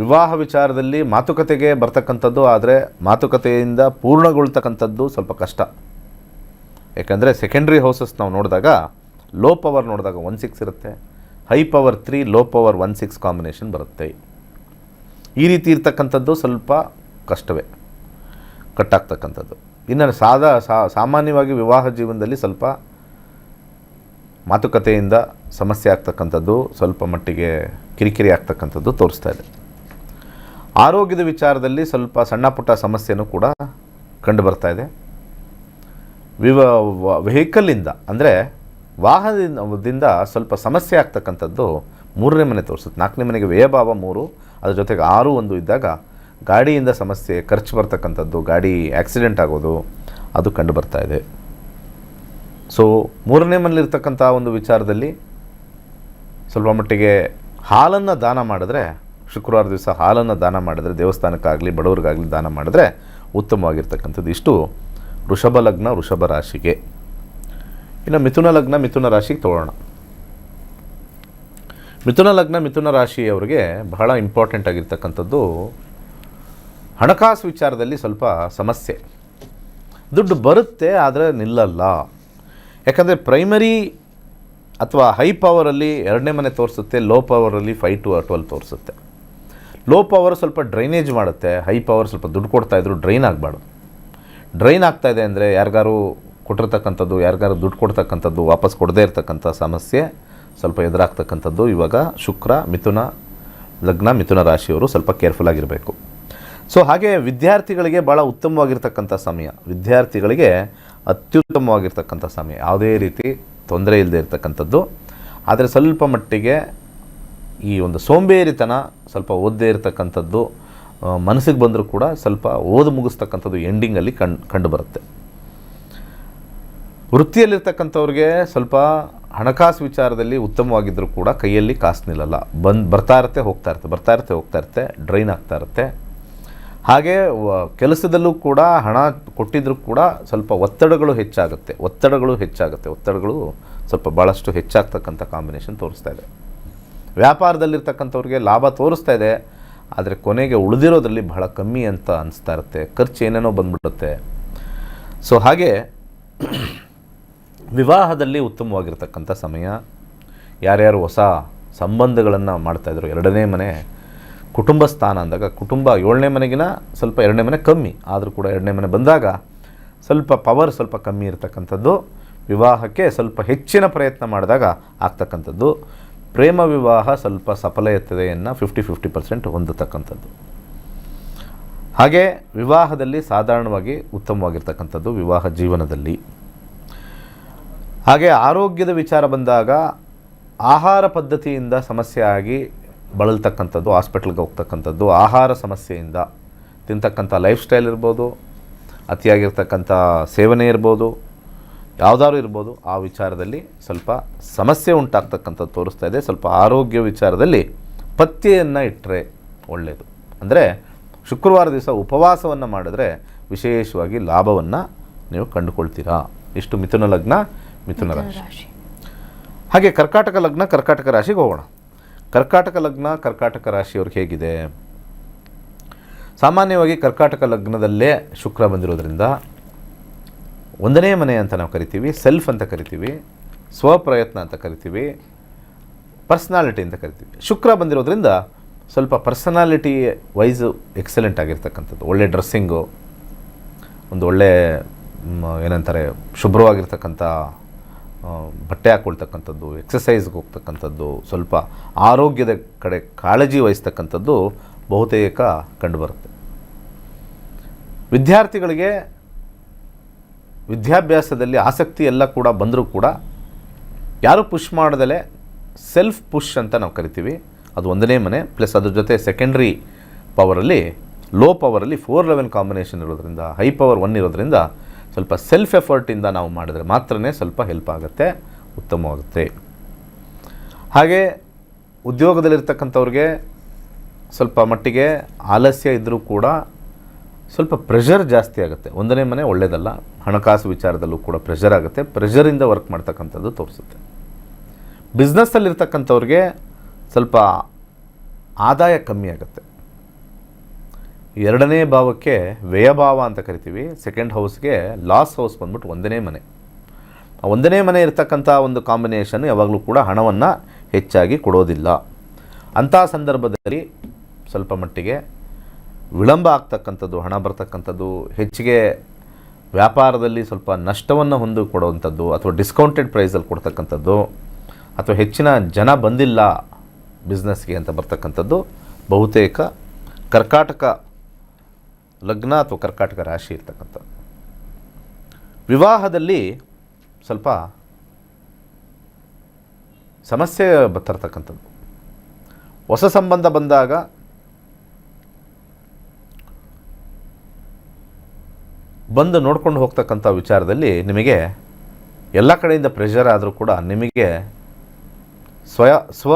ವಿವಾಹ ವಿಚಾರದಲ್ಲಿ ಮಾತುಕತೆಗೆ ಬರ್ತಕ್ಕಂಥದ್ದು, ಆದರೆ ಮಾತುಕತೆಯಿಂದ ಪೂರ್ಣಗೊಳ್ತಕ್ಕಂಥದ್ದು ಸ್ವಲ್ಪ ಕಷ್ಟ. ಯಾಕಂದರೆ ಸೆಕೆಂಡ್ರಿ ಹೌಸಸ್ ನಾವು ನೋಡಿದಾಗ ಲೋ ಪವರ್ ನೋಡಿದಾಗ 1/6 ಇರುತ್ತೆ, high power 3, low power 1/6 combination ಬರುತ್ತೆ. ಈ ರೀತಿ ಇರ್ತಕ್ಕಂಥದ್ದು ಸ್ವಲ್ಪ ಕಷ್ಟವೇ, ಕಟ್ಟಾಗ್ತಕ್ಕಂಥದ್ದು. ಇನ್ನು ಸಾಮಾನ್ಯವಾಗಿ ವಿವಾಹ ಜೀವನದಲ್ಲಿ ಸ್ವಲ್ಪ ಮಾತುಕತೆಯಿಂದ ಸಮಸ್ಯೆ ಆಗ್ತಕ್ಕಂಥದ್ದು, ಸ್ವಲ್ಪ ಮಟ್ಟಿಗೆ ಕಿರಿಕಿರಿ ಆಗ್ತಕ್ಕಂಥದ್ದು ತೋರಿಸ್ತಾ ಇದೆ. ಆರೋಗ್ಯದ ವಿಚಾರದಲ್ಲಿ ಸ್ವಲ್ಪ ಸಣ್ಣ ಪುಟ್ಟ ಸಮಸ್ಯೆನೂ ಕೂಡ ಕಂಡು ಬರ್ತಾ ಇದೆ. ವೆಹಿಕಲ್ಲಿಂದ ಅಂದರೆ ವಾಹನದಿಂದ ಸ್ವಲ್ಪ ಸಮಸ್ಯೆ ಆಗ್ತಕ್ಕಂಥದ್ದು 3ನೇ ಮನೆ ತೋರಿಸುತ್ತೆ. 4ನೇ ಮನೆಗೆ ವ್ಯಯಭಾವ 3, ಅದ್ರ ಜೊತೆಗೆ 6, 1 ಇದ್ದಾಗ ಗಾಡಿಯಿಂದ ಸಮಸ್ಯೆ, ಖರ್ಚು ಬರ್ತಕ್ಕಂಥದ್ದು, ಗಾಡಿ ಆಕ್ಸಿಡೆಂಟ್ ಆಗೋದು ಅದು ಕಂಡು ಬರ್ತಾ ಇದೆ. ಸೊ 3ನೇ ಮನೇಲಿರ್ತಕ್ಕಂಥ ಒಂದು ವಿಚಾರದಲ್ಲಿ ಸ್ವಲ್ಪ ಮಟ್ಟಿಗೆ ಹಾಲನ್ನು ದಾನ ಮಾಡಿದ್ರೆ, ಶುಕ್ರವಾರ ದಿವಸ ಹಾಲನ್ನು ದಾನ ಮಾಡಿದ್ರೆ, ದೇವಸ್ಥಾನಕ್ಕಾಗಲಿ ಬಡವ್ರಿಗಾಗಲಿ ದಾನ ಮಾಡಿದ್ರೆ ಉತ್ತಮವಾಗಿರ್ತಕ್ಕಂಥದ್ದು. ಇಷ್ಟು ವೃಷಭ ಲಗ್ನ, ವೃಷಭ ರಾಶಿಗೆ. ಇನ್ನು ಮಿಥುನ ಲಗ್ನ, ಮಿಥುನ ರಾಶಿಗೆ ತಗೊಳ್ಳೋಣ. ಮಿಥುನ ಲಗ್ನ, ಮಿಥುನ ರಾಶಿಯವರಿಗೆ ಬಹಳ ಇಂಪಾರ್ಟೆಂಟ್ ಆಗಿರ್ತಕ್ಕಂಥದ್ದು ಹಣಕಾಸು ವಿಚಾರದಲ್ಲಿ ಸ್ವಲ್ಪ ಸಮಸ್ಯೆ. ದುಡ್ಡು ಬರುತ್ತೆ ಆದರೆ ನಿಲ್ಲಲ್ಲ. ಯಾಕಂದರೆ ಪ್ರೈಮರಿ ಅಥವಾ ಹೈ ಪವರಲ್ಲಿ 2ನೇ ಮನೆ ತೋರಿಸುತ್ತೆ, ಲೋ ಪವರಲ್ಲಿ 5 to 12 ತೋರಿಸುತ್ತೆ. ಲೋ ಪವರ್ ಸ್ವಲ್ಪ ಡ್ರೈನೇಜ್ ಮಾಡುತ್ತೆ, ಹೈ ಪವರ್ ಸ್ವಲ್ಪ ದುಡ್ಡು ಕೊಡ್ತಾಯಿದ್ರು ಡ್ರೈನ್ ಆಗಬಾರ್ದು. ಡ್ರೈನ್ ಆಗ್ತಾಯಿದೆ ಅಂದರೆ ಯಾರಿಗಾರು ಕೊಟ್ಟಿರ್ತಕ್ಕಂಥದ್ದು, ಯಾರಿಗಾರು ದುಡ್ಡು ಕೊಡ್ತಕ್ಕಂಥದ್ದು ವಾಪಸ್ ಕೊಡದೇ ಇರತಕ್ಕಂಥ ಸಮಸ್ಯೆ ಸ್ವಲ್ಪ ಎದುರಾಗ್ತಕ್ಕಂಥದ್ದು. ಇವಾಗ ಶುಕ್ರ ಮಿಥುನ ಲಗ್ನ, ಮಿಥುನ ರಾಶಿಯವರು ಸ್ವಲ್ಪ ಕೇರ್ಫುಲ್ ಆಗಿರಬೇಕು. ಸೊ ಹಾಗೆ ವಿದ್ಯಾರ್ಥಿಗಳಿಗೆ ಭಾಳ ಉತ್ತಮವಾಗಿರ್ತಕ್ಕಂಥ ಸಮಯ, ವಿದ್ಯಾರ್ಥಿಗಳಿಗೆ ಅತ್ಯುತ್ತಮವಾಗಿರ್ತಕ್ಕಂಥ ಸಮಯ, ಯಾವುದೇ ರೀತಿ ತೊಂದರೆ ಇಲ್ಲದೆ ಇರತಕ್ಕಂಥದ್ದು. ಆದರೆ ಸ್ವಲ್ಪ ಮಟ್ಟಿಗೆ ಈ ಒಂದು ಸೋಂಬೇರಿತನ, ಸ್ವಲ್ಪ ಓದದೇ ಇರತಕ್ಕಂಥದ್ದು ಮನಸ್ಸಿಗೆ ಬಂದರೂ ಕೂಡ ಸ್ವಲ್ಪ ಓದು ಮುಗಿಸ್ತಕ್ಕಂಥದ್ದು ಎಂಡಿಂಗಲ್ಲಿ ಕಂಡು ಬರುತ್ತೆ. ವೃತ್ತಿಯಲ್ಲಿರ್ತಕ್ಕಂಥವ್ರಿಗೆ ಸ್ವಲ್ಪ ಹಣಕಾಸು ವಿಚಾರದಲ್ಲಿ ಉತ್ತಮವಾಗಿದ್ದರೂ ಕೂಡ ಕೈಯಲ್ಲಿ ಕಾಸು ನಿಲ್ಲಲ್ಲ. ಬರ್ತಾ ಇರುತ್ತೆ ಹೋಗ್ತಾ ಇರುತ್ತೆ, ಡ್ರೈನ್ ಆಗ್ತಾ ಇರುತ್ತೆ. ಹಾಗೆ ಕೆಲಸದಲ್ಲೂ ಕೂಡ ಹಣ ಕೊಟ್ಟಿದ್ದರೂ ಕೂಡ ಸ್ವಲ್ಪ ಒತ್ತಡಗಳು ಹೆಚ್ಚಾಗುತ್ತೆ, ಒತ್ತಡಗಳು ಸ್ವಲ್ಪ ಭಾಳಷ್ಟು ಹೆಚ್ಚಾಗ್ತಕ್ಕಂಥ ಕಾಂಬಿನೇಷನ್ ತೋರಿಸ್ತಾ ಇದೆ. ವ್ಯಾಪಾರದಲ್ಲಿರ್ತಕ್ಕಂಥವ್ರಿಗೆ ಲಾಭ ತೋರಿಸ್ತಾ ಇದೆ, ಆದರೆ ಕೊನೆಗೆ ಉಳಿದಿರೋದ್ರಲ್ಲಿ ಬಹಳ ಕಮ್ಮಿ ಅಂತ ಅನಿಸ್ತಾ ಇರುತ್ತೆ, ಖರ್ಚು ಏನೇನೋ ಬಂದ್ಬಿಡುತ್ತೆ. ಸೊ ಹಾಗೆ ವಿವಾಹದಲ್ಲಿ ಉತ್ತಮವಾಗಿರ್ತಕ್ಕಂಥ ಸಮಯ. ಯಾರ್ಯಾರು ಹೊಸ ಸಂಬಂಧಗಳನ್ನು ಮಾಡ್ತಾಯಿದ್ರು, 2ನೇ ಮನೆ ಕುಟುಂಬ ಸ್ಥಾನ ಅಂದಾಗ, ಕುಟುಂಬ 7ನೇ ಮನೆಗಿನ ಸ್ವಲ್ಪ 2ನೇ ಮನೆ ಕಮ್ಮಿ, ಆದರೂ ಕೂಡ 2ನೇ ಮನೆ ಬಂದಾಗ ಸ್ವಲ್ಪ ಪವರ್ ಸ್ವಲ್ಪ ಕಮ್ಮಿ ಇರತಕ್ಕಂಥದ್ದು. ವಿವಾಹಕ್ಕೆ ಸ್ವಲ್ಪ ಹೆಚ್ಚಿನ ಪ್ರಯತ್ನ ಮಾಡಿದಾಗ ಆಗ್ತಕ್ಕಂಥದ್ದು. ಪ್ರೇಮ ವಿವಾಹ ಸ್ವಲ್ಪ ಸಫಲತೆಯನ್ನು 50% ಹೊಂದತಕ್ಕಂಥದ್ದು. ಹಾಗೆ ವಿವಾಹದಲ್ಲಿ ಸಾಧಾರಣವಾಗಿ ಉತ್ತಮವಾಗಿರ್ತಕ್ಕಂಥದ್ದು ವಿವಾಹ ಜೀವನದಲ್ಲಿ. ಹಾಗೆ ಆರೋಗ್ಯದ ವಿಚಾರ ಬಂದಾಗ ಆಹಾರ ಪದ್ಧತಿಯಿಂದ ಸಮಸ್ಯೆ ಆಗಿ ಬಳಲ್ತಕ್ಕಂಥದ್ದು, ಹಾಸ್ಪಿಟ್ಲ್ಗೆ ಹೋಗ್ತಕ್ಕಂಥದ್ದು, ಆಹಾರ ಸಮಸ್ಯೆಯಿಂದ ತಿಂತಕ್ಕಂಥ ಲೈಫ್ ಸ್ಟೈಲ್ ಇರ್ಬೋದು, ಅತಿಯಾಗಿರ್ತಕ್ಕಂಥ ಸೇವನೆ ಇರ್ಬೋದು, ಯಾವುದಾದ್ರು ಇರ್ಬೋದು, ಆ ವಿಚಾರದಲ್ಲಿ ಸ್ವಲ್ಪ ಸಮಸ್ಯೆ ಉಂಟಾಗ್ತಕ್ಕಂಥದ್ದು ತೋರಿಸ್ತಾ ಇದೆ. ಸ್ವಲ್ಪ ಆರೋಗ್ಯ ವಿಚಾರದಲ್ಲಿ ಪಥ್ಯೆಯನ್ನು ಇಟ್ಟರೆ ಒಳ್ಳೆಯದು. ಅಂದರೆ ಶುಕ್ರವಾರ ದಿವಸ ಉಪವಾಸವನ್ನು ಮಾಡಿದ್ರೆ ವಿಶೇಷವಾಗಿ ಲಾಭವನ್ನು ನೀವು ಕಂಡುಕೊಳ್ತೀರಾ. ಇಷ್ಟು ಮಿಥುನ ಲಗ್ನ, ಮಿಥುನ ರಾಶಿ. ಹಾಗೆ ಕರ್ಕಾಟಕ ಲಗ್ನ, ಕರ್ಕಾಟಕ ರಾಶಿಗೆ ಹೋಗೋಣ. ಕರ್ಕಾಟಕ ಲಗ್ನ, ಕರ್ಕಾಟಕ ರಾಶಿಯವ್ರಿಗೆ ಹೇಗಿದೆ? ಸಾಮಾನ್ಯವಾಗಿ ಕರ್ಕಾಟಕ ಲಗ್ನದಲ್ಲೇ ಶುಕ್ರ ಬಂದಿರೋದ್ರಿಂದ 1ನೇ ಮನೆ ಅಂತ ನಾವು ಕರಿತೀವಿ, ಸೆಲ್ಫ್ ಅಂತ ಕರಿತೀವಿ, ಸ್ವಪ್ರಯತ್ನ ಅಂತ ಕರಿತೀವಿ, ಪರ್ಸ್ನಾಲಿಟಿ ಅಂತ ಕರಿತೀವಿ. ಶುಕ್ರ ಬಂದಿರೋದ್ರಿಂದ ಸ್ವಲ್ಪ ಪರ್ಸನಾಲಿಟಿ ವೈಸು ಎಕ್ಸಲೆಂಟ್ ಆಗಿರ್ತಕ್ಕಂಥದ್ದು, ಒಳ್ಳೆ ಡ್ರೆಸ್ಸಿಂಗು, ಒಂದು ಒಳ್ಳೆ ಏನಂತಾರೆ ಶುಭ್ರವಾಗಿರ್ತಕ್ಕಂಥ ಬಟ್ಟೆ ಹಾಕ್ಕೊಳ್ತಕ್ಕಂಥದ್ದು, ಎಕ್ಸಸೈಸ್ಗೆ ಹೋಗ್ತಕ್ಕಂಥದ್ದು, ಸ್ವಲ್ಪ ಆರೋಗ್ಯದ ಕಡೆ ಕಾಳಜಿ ವಹಿಸ್ತಕ್ಕಂಥದ್ದು ಬಹುತೇಕ ಕಂಡುಬರುತ್ತೆ. ವಿದ್ಯಾರ್ಥಿಗಳಿಗೆ ವಿದ್ಯಾಭ್ಯಾಸದಲ್ಲಿ ಆಸಕ್ತಿ ಎಲ್ಲ ಕೂಡ ಬಂದರೂ ಕೂಡ ಯಾರು ಪುಷ್ ಮಾಡದಲೇ ಸೆಲ್ಫ್ ಪುಷ್ ಅಂತ ನಾವು ಕರಿತೀವಿ, ಅದು 1ನೇ ಮನೆ ಪ್ಲಸ್ ಅದ್ರ ಜೊತೆ ಸೆಕೆಂಡ್ರಿ ಪವರಲ್ಲಿ, ಲೋ ಪವರಲ್ಲಿ 4-11 ಕಾಂಬಿನೇಷನ್ ಇರೋದ್ರಿಂದ, ಹೈ ಪವರ್ 1 ಇರೋದ್ರಿಂದ ಸ್ವಲ್ಪ ಸೆಲ್ಫ್ ಎಫರ್ಟಿಂದ ನಾವು ಮಾಡಿದ್ರೆ ಮಾತ್ರನೇ ಸ್ವಲ್ಪ ಹೆಲ್ಪ್ ಆಗುತ್ತೆ, ಉತ್ತಮವಾಗುತ್ತೆ. ಹಾಗೆ ಉದ್ಯೋಗದಲ್ಲಿರ್ತಕ್ಕಂಥವ್ರಿಗೆ ಸ್ವಲ್ಪ ಮಟ್ಟಿಗೆ ಆಲಸ್ಯ ಇದ್ದರೂ ಕೂಡ ಸ್ವಲ್ಪ ಪ್ರೆಷರ್ ಜಾಸ್ತಿ ಆಗುತ್ತೆ. 1ನೇ ಮನೆ ಒಳ್ಳೆಯದಲ್ಲ, ಹಣಕಾಸು ವಿಚಾರದಲ್ಲೂ ಕೂಡ ಪ್ರೆಷರ್ ಆಗುತ್ತೆ, ಪ್ರೆಷರಿಂದ ವರ್ಕ್ ಮಾಡ್ತಕ್ಕಂಥದ್ದು ತೋರಿಸುತ್ತೆ. ಬಿಸ್ನೆಸ್ಸಲ್ಲಿರ್ತಕ್ಕಂಥವ್ರಿಗೆ ಸ್ವಲ್ಪ ಆದಾಯ ಕಮ್ಮಿ ಆಗುತ್ತೆ. 2ನೇ ಭಾವಕ್ಕೆ ವ್ಯಯಭಾವ ಅಂತ ಕರಿತೀವಿ, ಸೆಕೆಂಡ್ ಹೌಸ್ಗೆ ಲಾಸ್ ಹೌಸ್ ಬಂದ್ಬಿಟ್ಟು 1ನೇ ಮನೆ. 1ನೇ ಮನೆ ಇರ್ತಕ್ಕಂಥ ಒಂದು ಕಾಂಬಿನೇಷನ್ ಯಾವಾಗಲೂ ಕೂಡ ಹಣವನ್ನು ಹೆಚ್ಚಾಗಿ ಕೊಡೋದಿಲ್ಲ. ಅಂಥ ಸಂದರ್ಭದಲ್ಲಿ ಸ್ವಲ್ಪ ಮಟ್ಟಿಗೆ ವಿಳಂಬ ಆಗ್ತಕ್ಕಂಥದ್ದು, ಹಣ ಬರ್ತಕ್ಕಂಥದ್ದು, ಹೆಚ್ಚಿಗೆ ವ್ಯಾಪಾರದಲ್ಲಿ ಸ್ವಲ್ಪ ನಷ್ಟವನ್ನು ಹೊಂದಿಕೊಡುವಂಥದ್ದು, ಅಥವಾ ಡಿಸ್ಕೌಂಟೆಡ್ ಪ್ರೈಸಲ್ಲಿ ಕೊಡ್ತಕ್ಕಂಥದ್ದು, ಅಥವಾ ಹೆಚ್ಚಿನ ಜನ ಬಂದಿಲ್ಲ ಬಿಸ್ನೆಸ್ಗೆ ಅಂತ ಬರ್ತಕ್ಕಂಥದ್ದು ಬಹುತೇಕ ಕರ್ಕಾಟಕ ಲಗ್ನ ಅಥವಾ ಕರ್ಕಾಟಕ ರಾಶಿ ಇರ್ತಕ್ಕಂಥದ್ದು. ವಿವಾಹದಲ್ಲಿ ಸ್ವಲ್ಪ ಸಮಸ್ಯೆ ಬರ್ತಕ್ಕಂಥದ್ದು. ಹೊಸ ಸಂಬಂಧ ಬಂದಾಗ ಬಂದು ನೋಡ್ಕೊಂಡು ಹೋಗ್ತಕ್ಕಂಥ ವಿಚಾರದಲ್ಲಿ ನಿಮಗೆ ಎಲ್ಲ ಕಡೆಯಿಂದ ಪ್ರೆಷರ್ ಆದರೂ ಕೂಡ ನಿಮಗೆ ಸ್ವ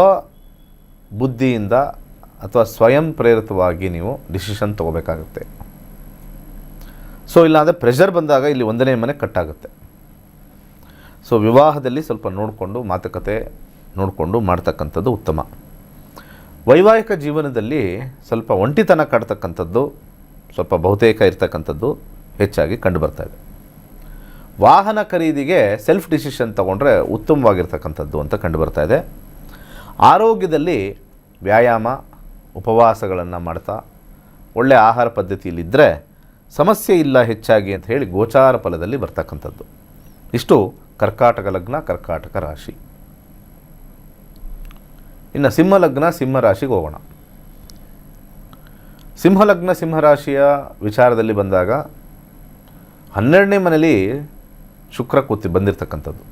ಬುದ್ಧಿಯಿಂದ ಅಥವಾ ಸ್ವಯಂ ಪ್ರೇರಿತವಾಗಿ ನೀವು ಡಿಸಿಷನ್ ತೊಗೋಬೇಕಾಗುತ್ತೆ. ಸೊ ಇಲ್ಲಾಂದರೆ ಪ್ರೆಷರ್ ಬಂದಾಗ ಇಲ್ಲಿ 1ನೇ ಮನೆ ಕಟ್ಟಾಗುತ್ತೆ. ಸೊ ವಿವಾಹದಲ್ಲಿ ಸ್ವಲ್ಪ ನೋಡಿಕೊಂಡು ಮಾತುಕತೆ ನೋಡಿಕೊಂಡು ಮಾಡ್ತಕ್ಕಂಥದ್ದು ಉತ್ತಮ. ವೈವಾಹಿಕ ಜೀವನದಲ್ಲಿ ಸ್ವಲ್ಪ ಒಂಟಿತನ ಕಾಡ್ತಕ್ಕಂಥದ್ದು ಸ್ವಲ್ಪ ಬಹುತೇಕ ಇರ್ತಕ್ಕಂಥದ್ದು ಹೆಚ್ಚಾಗಿ ಕಂಡುಬರ್ತಾಯಿದೆ. ವಾಹನ ಖರೀದಿಗೆ ಸೆಲ್ಫ್ ಡಿಸಿಷನ್ ತೊಗೊಂಡ್ರೆ ಉತ್ತಮವಾಗಿರ್ತಕ್ಕಂಥದ್ದು ಅಂತ ಕಂಡುಬರ್ತಾಯಿದೆ. ಆರೋಗ್ಯದಲ್ಲಿ ವ್ಯಾಯಾಮ ಉಪವಾಸಗಳನ್ನು ಮಾಡ್ತಾ ಒಳ್ಳೆಯ ಆಹಾರ ಪದ್ಧತಿಯಲ್ಲಿದ್ದರೆ ಸಮಸ್ಯೆ ಇಲ್ಲ ಹೆಚ್ಚಾಗಿ ಅಂತ ಹೇಳಿ ಗೋಚಾರ ಫಲದಲ್ಲಿ ಬರ್ತಕ್ಕಂಥದ್ದು. ಇಷ್ಟು ಕರ್ಕಾಟಕ ಲಗ್ನ, ಕರ್ಕಾಟಕ ರಾಶಿ. ಇನ್ನು ಸಿಂಹ ಲಗ್ನ, ಸಿಂಹ ರಾಶಿಗೆ ಹೋಗೋಣ. ಸಿಂಹ ಲಗ್ನ, ಸಿಂಹರಾಶಿಯ ವಿಚಾರದಲ್ಲಿ ಬಂದಾಗ 12ನೇ ಮನೆಯಲ್ಲಿ ಶುಕ್ರ ಬಂದಿರತಕ್ಕಂಥದ್ದು.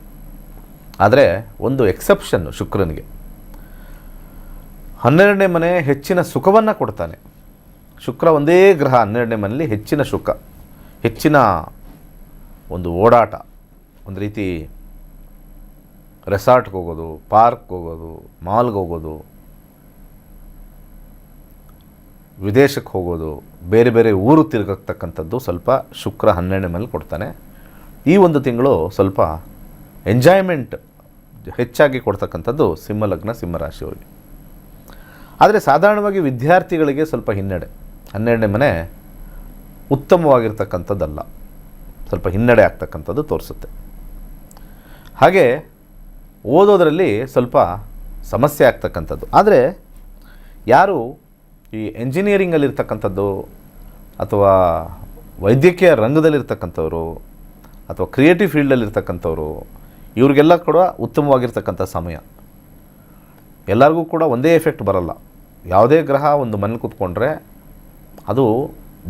ಆದರೆ ಒಂದು ಎಕ್ಸೆಪ್ಷನ್ನು ಶುಕ್ರನಿಗೆ. 12ನೇ ಮನೆ ಹೆಚ್ಚಿನ ಸುಖವನ್ನು ಕೊಡ್ತಾನೆ. ಶುಕ್ರ ಒಂದೇ ಗ್ರಹ 12ನೇ ಮನೆಯಲ್ಲಿ ಹೆಚ್ಚಿನ ಸುಖ, ಹೆಚ್ಚಿನ ಒಂದು ಓಡಾಟ, ಒಂದು ರೀತಿ ರೆಸಾರ್ಟ್ಗೆ ಹೋಗೋದು, ಪಾರ್ಕ್ಗೆ ಹೋಗೋದು, ಮಾಲ್ಗೆ ಹೋಗೋದು, ವಿದೇಶಕ್ಕೆ ಹೋಗೋದು, ಬೇರೆ ಬೇರೆ ಊರು ತಿರುಗತಕ್ಕಂಥದ್ದು ಸ್ವಲ್ಪ ಶುಕ್ರ 12ನೇ ಮನೇಲಿ ಕೊಡ್ತಾನೆ. ಈ ಒಂದು ತಿಂಗಳು ಸ್ವಲ್ಪ ಎಂಜಾಯ್ಮೆಂಟ್ ಹೆಚ್ಚಾಗಿ ಕೊಡ್ತಕ್ಕಂಥದ್ದು ಸಿಂಹ ಲಗ್ನ, ಸಿಂಹರಾಶಿಯವರಿಗೆ. ಆದರೆ ಸಾಧಾರಣವಾಗಿ ವಿದ್ಯಾರ್ಥಿಗಳಿಗೆ ಸ್ವಲ್ಪ ಹಿನ್ನಡೆ. 12ನೇ ಮನೆ ಉತ್ತಮವಾಗಿರ್ತಕ್ಕಂಥದ್ದಲ್ಲ, ಸ್ವಲ್ಪ ಹಿನ್ನಡೆ ಆಗ್ತಕ್ಕಂಥದ್ದು ತೋರಿಸುತ್ತೆ. ಹಾಗೆ ಓದೋದರಲ್ಲಿ ಸ್ವಲ್ಪ ಸಮಸ್ಯೆ ಆಗ್ತಕ್ಕಂಥದ್ದು. ಆದರೆ ಯಾರು ಈ ಎಂಜಿನಿಯರಿಂಗಲ್ಲಿರ್ತಕ್ಕಂಥದ್ದು ಅಥವಾ ವೈದ್ಯಕೀಯ ರಂಗದಲ್ಲಿರ್ತಕ್ಕಂಥವ್ರು ಅಥವಾ ಕ್ರಿಯೇಟಿವ್ ಫೀಲ್ಡಲ್ಲಿರ್ತಕ್ಕಂಥವ್ರು ಇವ್ರಿಗೆಲ್ಲ ಕೂಡ ಉತ್ತಮವಾಗಿರ್ತಕ್ಕಂಥ ಸಮಯ. ಎಲ್ಲರಿಗೂ ಕೂಡ ಒಂದೇ ಎಫೆಕ್ಟ್ ಬರಲ್ಲ. ಯಾವುದೇ ಗ್ರಹ ಒಂದು ಮನೇಲಿ ಕೂತ್ಕೊಂಡ್ರೆ ಅದು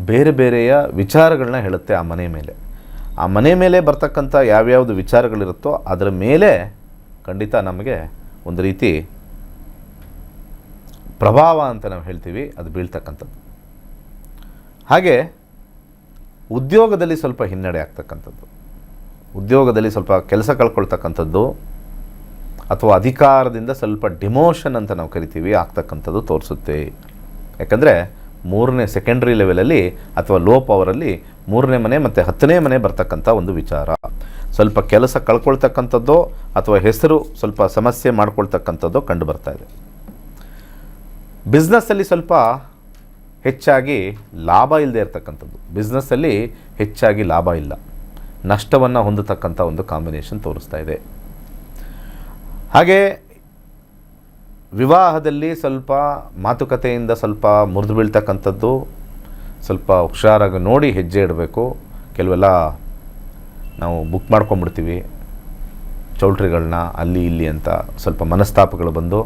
ಬೇರೆ ಬೇರೆಯ ವಿಚಾರಗಳನ್ನ ಹೇಳುತ್ತೆ ಆ ಮನೆ ಮೇಲೆ. ಆ ಮನೆ ಮೇಲೆ ಬರ್ತಕ್ಕಂಥ ಯಾವ್ಯಾವುದು ವಿಚಾರಗಳಿರುತ್ತೋ ಅದರ ಮೇಲೆ ಖಂಡಿತ ನಮಗೆ ಒಂದು ರೀತಿ ಪ್ರಭಾವ ಅಂತ ನಾವು ಹೇಳ್ತೀವಿ, ಅದು ಬೀಳ್ತಕ್ಕಂಥದ್ದು. ಹಾಗೆ ಉದ್ಯೋಗದಲ್ಲಿ ಸ್ವಲ್ಪ ಹಿನ್ನಡೆ ಆಗ್ತಕ್ಕಂಥದ್ದು, ಉದ್ಯೋಗದಲ್ಲಿ ಸ್ವಲ್ಪ ಕೆಲಸ ಕಳ್ಕೊಳ್ತಕ್ಕಂಥದ್ದು ಅಥವಾ ಅಧಿಕಾರದಿಂದ ಸ್ವಲ್ಪ ಡಿಮೋಷನ್ ಅಂತ ನಾವು ಕರಿತೀವಿ ಆಗ್ತಕ್ಕಂಥದ್ದು ತೋರಿಸುತ್ತೆ. ಯಾಕಂದರೆ 3ನೇ ಸೆಕೆಂಡ್ರಿ ಲೆವೆಲಲ್ಲಿ ಅಥವಾ ಲೋ ಪವರಲ್ಲಿ 3ನೇ ಮನೆ ಮತ್ತು 10ನೇ ಮನೆ ಬರ್ತಕ್ಕಂಥ ಒಂದು ವಿಚಾರ. ಸ್ವಲ್ಪ ಕೆಲಸ ಕಳ್ಕೊಳ್ತಕ್ಕಂಥದ್ದು ಅಥವಾ ಹೆಸರು ಸ್ವಲ್ಪ ಸಮಸ್ಯೆ ಮಾಡ್ಕೊಳ್ತಕ್ಕಂಥದ್ದು ಕಂಡು ಬರ್ತಾ ಇದೆ. ಬಿಸ್ನೆಸ್ಸಲ್ಲಿ ಸ್ವಲ್ಪ ಹೆಚ್ಚಾಗಿ ಲಾಭ ಇಲ್ಲದೆ ಇರತಕ್ಕಂಥದ್ದು, ಬಿಸ್ನೆಸ್ಸಲ್ಲಿ ಹೆಚ್ಚಾಗಿ ಲಾಭ ಇಲ್ಲ, ನಷ್ಟವನ್ನು ಹೊಂದತಕ್ಕಂಥ ಒಂದು ಕಾಂಬಿನೇಷನ್ ತೋರಿಸ್ತಾ ಇದೆ. ಹಾಗೆ ವಿವಾಹದಲ್ಲಿ ಸ್ವಲ್ಪ ಮಾತುಕತೆಯಿಂದ ಸ್ವಲ್ಪ ಮುರಿದು ಬೀಳ್ತಕ್ಕಂಥದ್ದು, ಸ್ವಲ್ಪ ಹುಷಾರಾಗಿ ನೋಡಿ ಹೆಜ್ಜೆ ಇಡಬೇಕು. ಕೆಲವೆಲ್ಲ ನಾವು ಬುಕ್ ಮಾಡ್ಕೊಂಡ್ಬಿಡ್ತೀವಿ ಚೌಲ್ಟ್ರಿಗಳನ್ನ ಅಲ್ಲಿ ಇಲ್ಲಿ ಅಂತ, ಸ್ವಲ್ಪ ಮನಸ್ತಾಪಗಳು ಬಂದು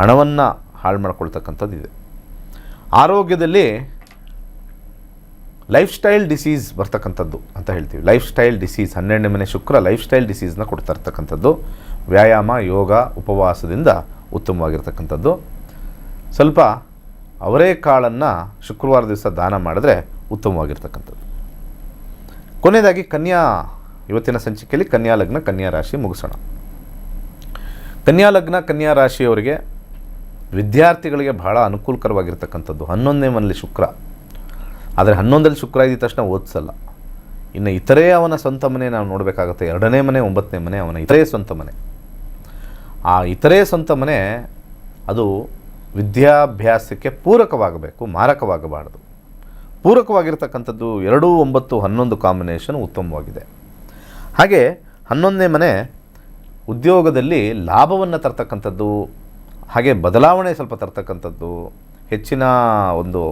ಹಣವನ್ನು ಹಾಳು ಮಾಡ್ಕೊಳ್ತಕ್ಕಂಥದ್ದು ಇದೆ. ಆರೋಗ್ಯದಲ್ಲಿ ಲೈಫ್ ಸ್ಟೈಲ್ ಡಿಸೀಸ್ ಬರ್ತಕ್ಕಂಥದ್ದು ಅಂತ ಹೇಳ್ತೀವಿ. ಲೈಫ್ ಸ್ಟೈಲ್ ಡಿಸೀಸ್ 12ನೇ ಮನೆ ಶುಕ್ರ ಲೈಫ್ ಸ್ಟೈಲ್ ಡಿಸೀಸ್ನ ಕೊಡ್ತಾ ಇರ್ತಕ್ಕಂಥದ್ದು. ವ್ಯಾಯಾಮ ಯೋಗ ಉಪವಾಸದಿಂದ ಉತ್ತಮವಾಗಿರ್ತಕ್ಕಂಥದ್ದು. ಸ್ವಲ್ಪ ಅವರೇಕಾಳನ್ನು ಶುಕ್ರವಾರ ದಿವಸ ದಾನ ಮಾಡಿದ್ರೆ ಉತ್ತಮವಾಗಿರ್ತಕ್ಕಂಥದ್ದು. ಕೊನೆಯದಾಗಿ ಕನ್ಯಾ, ಇವತ್ತಿನ ಸಂಚಿಕೆಯಲ್ಲಿ ಕನ್ಯಾ ಲಗ್ನ ಕನ್ಯಾ ರಾಶಿ ಮುಗಿಸೋಣ. ಕನ್ಯಾ ಲಗ್ನ ಕನ್ಯಾ ರಾಶಿಯವರಿಗೆ ವಿದ್ಯಾರ್ಥಿಗಳಿಗೆ ಬಹಳ ಅನುಕೂಲಕರವಾಗಿರ್ತಕ್ಕಂಥದ್ದು 11ನೇ ಮನೆಯಲ್ಲಿ ಶುಕ್ರ. ಆದರೆ 11ರಲ್ಲಿ ಶುಕ್ರ ಇದ್ದ ತಕ್ಷಣ ಓದಿಸಲ್ಲ. ಇನ್ನು ಇತರೇ ಅವನ ಸ್ವಂತ ಮನೆ ನಾವು ನೋಡಬೇಕಾಗುತ್ತೆ. 2ನೇ ಮನೆ 9ನೇ ಮನೆ ಅವನ ಇತರೇ ಸ್ವಂತ ಮನೆ. ಆ ಇತರೇ ಸ್ವಂತ ಮನೆ ಅದು ವಿದ್ಯಾಭ್ಯಾಸಕ್ಕೆ ಪೂರಕವಾಗಬೇಕು, ಮಾರಕವಾಗಬಾರ್ದು. ಪೂರಕವಾಗಿರ್ತಕ್ಕಂಥದ್ದು 2, 9, 11 ಕಾಂಬಿನೇಷನ್ ಉತ್ತಮವಾಗಿದೆ. ಹಾಗೆ 11ನೇ ಮನೆ ಉದ್ಯೋಗದಲ್ಲಿ ಲಾಭವನ್ನು ತರ್ತಕ್ಕಂಥದ್ದು, ಹಾಗೆ ಬದಲಾವಣೆ ಸ್ವಲ್ಪ ತರ್ತಕ್ಕಂಥದ್ದು, ಹೆಚ್ಚಿನ ಒಂದು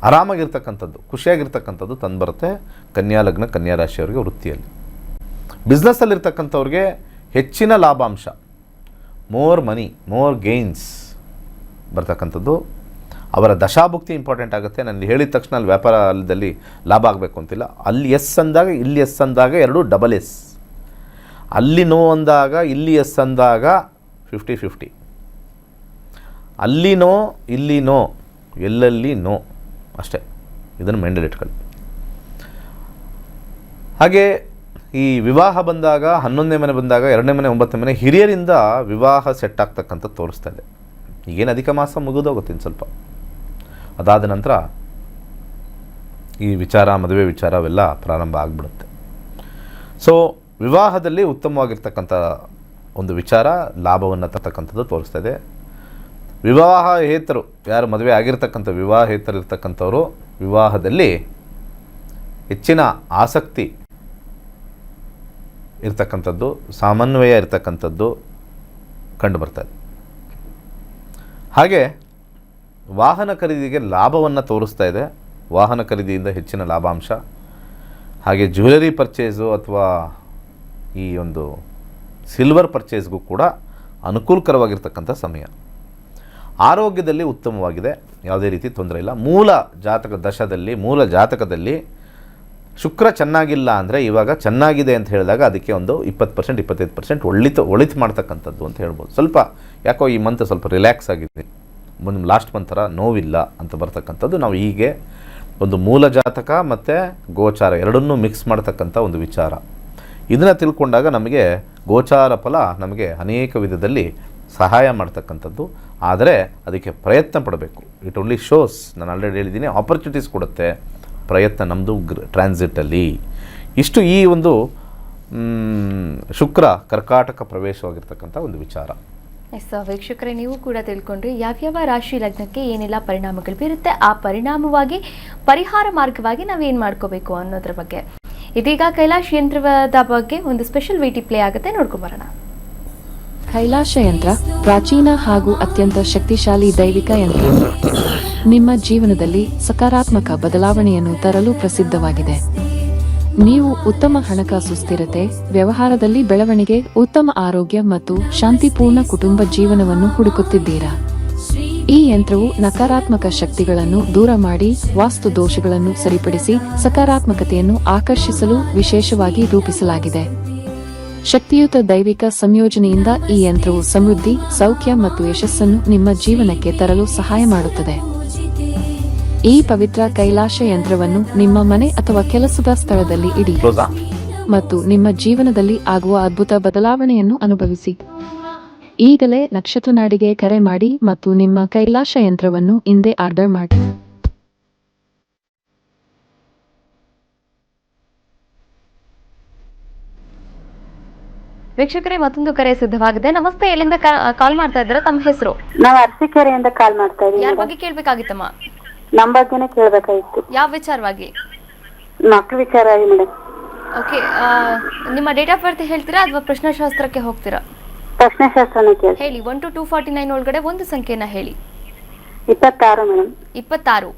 ಆರಾಮಾಗಿರ್ತಕ್ಕಂಥದ್ದು, ಖುಷಿಯಾಗಿರ್ತಕ್ಕಂಥದ್ದು ತಂದುಬರುತ್ತೆ ಕನ್ಯಾ ಲಗ್ನ ಕನ್ಯಾ ರಾಶಿಯವರಿಗೆ. ವೃತ್ತಿಯಲ್ಲಿ ಬಿಸ್ನೆಸ್ಸಲ್ಲಿರ್ತಕ್ಕಂಥವ್ರಿಗೆ ಹೆಚ್ಚಿನ ಲಾಭಾಂಶ, ಮೋರ್ ಮನಿ ಮೋರ್ ಗೇನ್ಸ್ ಬರ್ತಕ್ಕಂಥದ್ದು. ಅವರ ದಶಾಭುಕ್ತಿ ಇಂಪಾರ್ಟೆಂಟ್ ಆಗುತ್ತೆ. ನಾನು ಹೇಳಿದ ತಕ್ಷಣ ಅಲ್ಲಿ ವ್ಯಾಪಾರದಲ್ಲಿ ಲಾಭ ಆಗಬೇಕು ಅಂತಿಲ್ಲ. ಅಲ್ಲಿ ಎಸ್ ಅಂದಾಗ ಇಲ್ಲಿ ಎಸ್ ಅಂದಾಗ ಎರಡು ಡಬಲ್ ಎಸ್, ಅಲ್ಲಿ ನೋ ಅಂದಾಗ ಇಲ್ಲಿ ಎಸ್ ಅಂದಾಗ 50-50. ಅಲ್ಲಿ ನೋ ಇಲ್ಲಿ ನೋ, ಎಲ್ಲೆಲ್ಲಿ ನೋ ಅಷ್ಟೇ. ಇದನ್ನು ಮೈಂಡಲ್ಲಿ ಇಟ್ಕೊಳ್ಳಿ. ಹಾಗೆ ಈ ವಿವಾಹ ಬಂದಾಗ 11ನೇ ಮನೆ ಬಂದಾಗ 2ನೇ ಮನೆ 9ನೇ ಮನೆ ಹಿರಿಯರಿಂದ ವಿವಾಹ ಸೆಟ್ ಆಗ್ತಕ್ಕಂಥ ತೋರಿಸ್ತಾ ಇದೆ. ಈಗೇನು ಅಧಿಕ ಮಾಸ ಮುಗಿದೋಗುತ್ತೆ ಇನ್ನು ಸ್ವಲ್ಪ. ಅದಾದ ನಂತರ ಈ ವಿಚಾರ ಮದುವೆ ವಿಚಾರ ಅವೆಲ್ಲ ಪ್ರಾರಂಭ ಆಗಿಬಿಡುತ್ತೆ. ಸೊ ವಿವಾಹದಲ್ಲಿ ಉತ್ತಮವಾಗಿರ್ತಕ್ಕಂಥ ಒಂದು ವಿಚಾರ ಲಾಭವನ್ನು ತರ್ತಕ್ಕಂಥದ್ದು ತೋರಿಸ್ತಾ ಇದೆ. ವಿವಾಹೇತರು ಯಾರು ಮದುವೆ ಆಗಿರ್ತಕ್ಕಂಥ ವಿವಾಹೇತರು ಇರ್ತಕ್ಕಂಥವರು ವಿವಾಹದಲ್ಲಿ ಹೆಚ್ಚಿನ ಆಸಕ್ತಿ ಇರ್ತಕ್ಕಂಥದ್ದು, ಸಮನ್ವಯ ಇರ್ತಕ್ಕಂಥದ್ದು ಕಂಡು ಬರ್ತಾಯಿದೆ. ಹಾಗೆ ವಾಹನ ಖರೀದಿಗೆ ಲಾಭವನ್ನು ತೋರಿಸ್ತಾ ಇದೆ. ವಾಹನ ಖರೀದಿಯಿಂದ ಹೆಚ್ಚಿನ ಲಾಭಾಂಶ. ಹಾಗೆ ಜ್ಯುವೆಲರಿ ಪರ್ಚೇಸು ಅಥವಾ ಈ ಒಂದು ಸಿಲ್ವರ್ ಪರ್ಚೇಸ್ಗೂ ಕೂಡ ಅನುಕೂಲಕರವಾಗಿರ್ತಕ್ಕಂಥ ಸಮಯ. ಆರೋಗ್ಯದಲ್ಲಿ ಉತ್ತಮವಾಗಿದೆ, ಯಾವುದೇ ರೀತಿ ತೊಂದರೆ ಇಲ್ಲ. ಮೂಲ ಜಾತಕದಲ್ಲಿ ಶುಕ್ರ ಚೆನ್ನಾಗಿಲ್ಲ ಅಂದರೆ ಇವಾಗ ಚೆನ್ನಾಗಿದೆ ಅಂತ ಹೇಳಿದಾಗ ಅದಕ್ಕೆ ಒಂದು 20% 25% ಒಳಿತು ಮಾಡ್ತಕ್ಕಂಥದ್ದು ಅಂತ ಹೇಳ್ಬೋದು. ಸ್ವಲ್ಪ ಯಾಕೋ ಈ ಮಂತ್ ಸ್ವಲ್ಪ ರಿಲ್ಯಾಕ್ಸ್ ಆಗಿದೆ, ಲಾಸ್ಟ್ ಮಂತ್ ಥರ ನೋವಿಲ್ಲ ಅಂತ ಬರ್ತಕ್ಕಂಥದ್ದು. ನಾವು ಹೀಗೆ ಒಂದು ಮೂಲ ಜಾತಕ ಮತ್ತು ಗೋಚಾರ ಎರಡನ್ನೂ ಮಿಕ್ಸ್ ಮಾಡ್ತಕ್ಕಂಥ ಒಂದು ವಿಚಾರ. ಇದನ್ನು ತಿಳ್ಕೊಂಡಾಗ ನಮಗೆ ಗೋಚಾರ ಫಲ ನಮಗೆ ಅನೇಕ ವಿಧದಲ್ಲಿ ಸಹಾಯ ಮಾಡ್ತಕ್ಕಂಥದ್ದು. ಆದರೆ ಅದಕ್ಕೆ ಪ್ರಯತ್ನ ಪಡಬೇಕು. ಇಟ್ ಓನ್ಲಿ ಶೋಸ್, ನಾನು ಆಲ್ರೆಡಿ ಹೇಳಿದ್ದೀನಿ, ಆಪರ್ಚುನಿಟೀಸ್ ಕೊಡುತ್ತೆ. ಪ್ರಯತ್ನ ನಮ್ಮದು ಟ್ರಾನ್ಸಿಟಲ್ಲಿ. ಇಷ್ಟು ಈ ಒಂದು ಶುಕ್ರ ಕರ್ಕಾಟಕ ಪ್ರವೇಶವಾಗಿರ್ತಕ್ಕಂಥ ಒಂದು ವಿಚಾರ. ಎಸ್ ವೀಕ್ಷಕರೇ, ನೀವು ಕೂಡ ತಿಳ್ಕೊಂಡ್ರಿ ಯಾವ್ಯಾವ ರಾಶಿ ಲಗ್ನಕ್ಕೆ ಏನೆಲ್ಲ ಪರಿಣಾಮಗಳು ಬೀರುತ್ತೆ, ಆ ಪರಿಣಾಮವಾಗಿ ಪರಿಹಾರ ಮಾರ್ಗವಾಗಿ ನಾವೇನು ಮಾಡ್ಕೋಬೇಕು ಅನ್ನೋದ್ರ ಬಗ್ಗೆ. ಇದೀಗ ಕೈಲಾಶ್ ಯಂತ್ರದ ಬಗ್ಗೆ ಒಂದು ಸ್ಪೆಷಲ್ ವಿಟಿ ಪ್ಲೇ ಆಗುತ್ತೆ, ನೋಡ್ಕೊಂಬರೋಣ. ಕೈಲಾಶ ಯಂತ್ರ ಪ್ರಾಚೀನ ಹಾಗೂ ಅತ್ಯಂತ ಶಕ್ತಿಶಾಲಿ ದೈವಿಕ ಯಂತ್ರ. ನಿಮ್ಮ ಜೀವನದಲ್ಲಿ ಸಕಾರಾತ್ಮಕ ಬದಲಾವಣೆಯನ್ನು ತರಲು ಪ್ರಸಿದ್ಧವಾಗಿದೆ. ನೀವು ಉತ್ತಮ ಹಣಕಾಸು ಸ್ಥಿರತೆ, ವ್ಯವಹಾರದಲ್ಲಿ ಬೆಳವಣಿಗೆ, ಉತ್ತಮ ಆರೋಗ್ಯ ಮತ್ತು ಶಾಂತಿಪೂರ್ಣ ಕುಟುಂಬ ಜೀವನವನ್ನು ಹುಡುಕುತ್ತಿದ್ದೀರಾ? ಈ ಯಂತ್ರವು ನಕಾರಾತ್ಮಕ ಶಕ್ತಿಗಳನ್ನು ದೂರ ಮಾಡಿ ವಾಸ್ತು ದೋಷಗಳನ್ನು ಸರಿಪಡಿಸಿ ಸಕಾರಾತ್ಮಕತೆಯನ್ನು ಆಕರ್ಷಿಸಲು ವಿಶೇಷವಾಗಿ ರೂಪಿಸಲಾಗಿದೆ. ಶಕ್ತಿಯುತ ದೈವಿಕ ಸಂಯೋಜನೆಯಿಂದ ಈ ಯಂತ್ರವು ಸಮೃದ್ಧಿ, ಸೌಖ್ಯ ಮತ್ತು ಯಶಸ್ಸನ್ನು ನಿಮ್ಮ ಜೀವನಕ್ಕೆ ತರಲು ಸಹಾಯ ಮಾಡುತ್ತದೆ. ಈ ಪವಿತ್ರ ಕೈಲಾಶ ಯಂತ್ರವನ್ನು ನಿಮ್ಮ ಮನೆ ಅಥವಾ ಕೆಲಸದ ಸ್ಥಳದಲ್ಲಿ ಇಡಿ ಮತ್ತು ನಿಮ್ಮ ಜೀವನದಲ್ಲಿ ಆಗುವ ಅದ್ಭುತ ಬದಲಾವಣೆಯನ್ನು ಅನುಭವಿಸಿ. ಈಗಲೇ ನಕ್ಷತ್ರನಾಡಿಗೆ ಕರೆ ಮಾಡಿ ಮತ್ತು ನಿಮ್ಮ ಕೈಲಾಶ ಯಂತ್ರವನ್ನು ಇಂದೇ ಆರ್ಡರ್ ಮಾಡಿ. ವೀಕ್ಷಕರೇ, ಮತ್ತೊಂದು ಕರೆ ಸಿದ್ಧವಾಗಿದೆ. ನಮಸ್ತೆ, ಎಲ್ಲಿಂದ ಕಾಲ್ ಮಾಡ್ತಾ ಇದ್ದೀರಾ? ತಮ್ಮ ಹೆಸರು? ನಾವು ಅರಸೀಕೆರೆಯಿಂದ ಕಾಲ್ ಮಾಡ್ತಾ ಯಾರ ಇದ್ದೀವಿ. ಬಗ್ಗೆ ಕೇಳ್ಬೇಕಾಗಿತ್ತಮ್ಮ? ನಮ್ಮ ಬಗ್ಗೆನೇ ಕೇಳ್ಬೇಕಾಗಿತ್ತು. ಯಾವ ವಿಚಾರವಾಗಿ? ಮಕ್ಳ ವಿಚಾರ ಮೇಡಮ್. ಓಕೆ, ನಿಮ್ಮ ಡೇಟ್ ಆಫ್ ಬರ್ತ್ ಹೇಳ್ತೀರಾ ಅಥವಾ ಪ್ರಶ್ನಾಶಾಸ್ತ್ರಕ್ಕೆ ಹೋಗ್ತೀರಾ? ಪ್ರಶ್ನೆಶಾಸ್ತ್ರನ ಕೇಳಿ. ಹೇಳಿ. 1 to 249 ಒಳಗಡೆ ಒಂದು ಸಂಖ್ಯೆನ ಹೇಳಿ. 26 ಮೇಡಮ್. 26.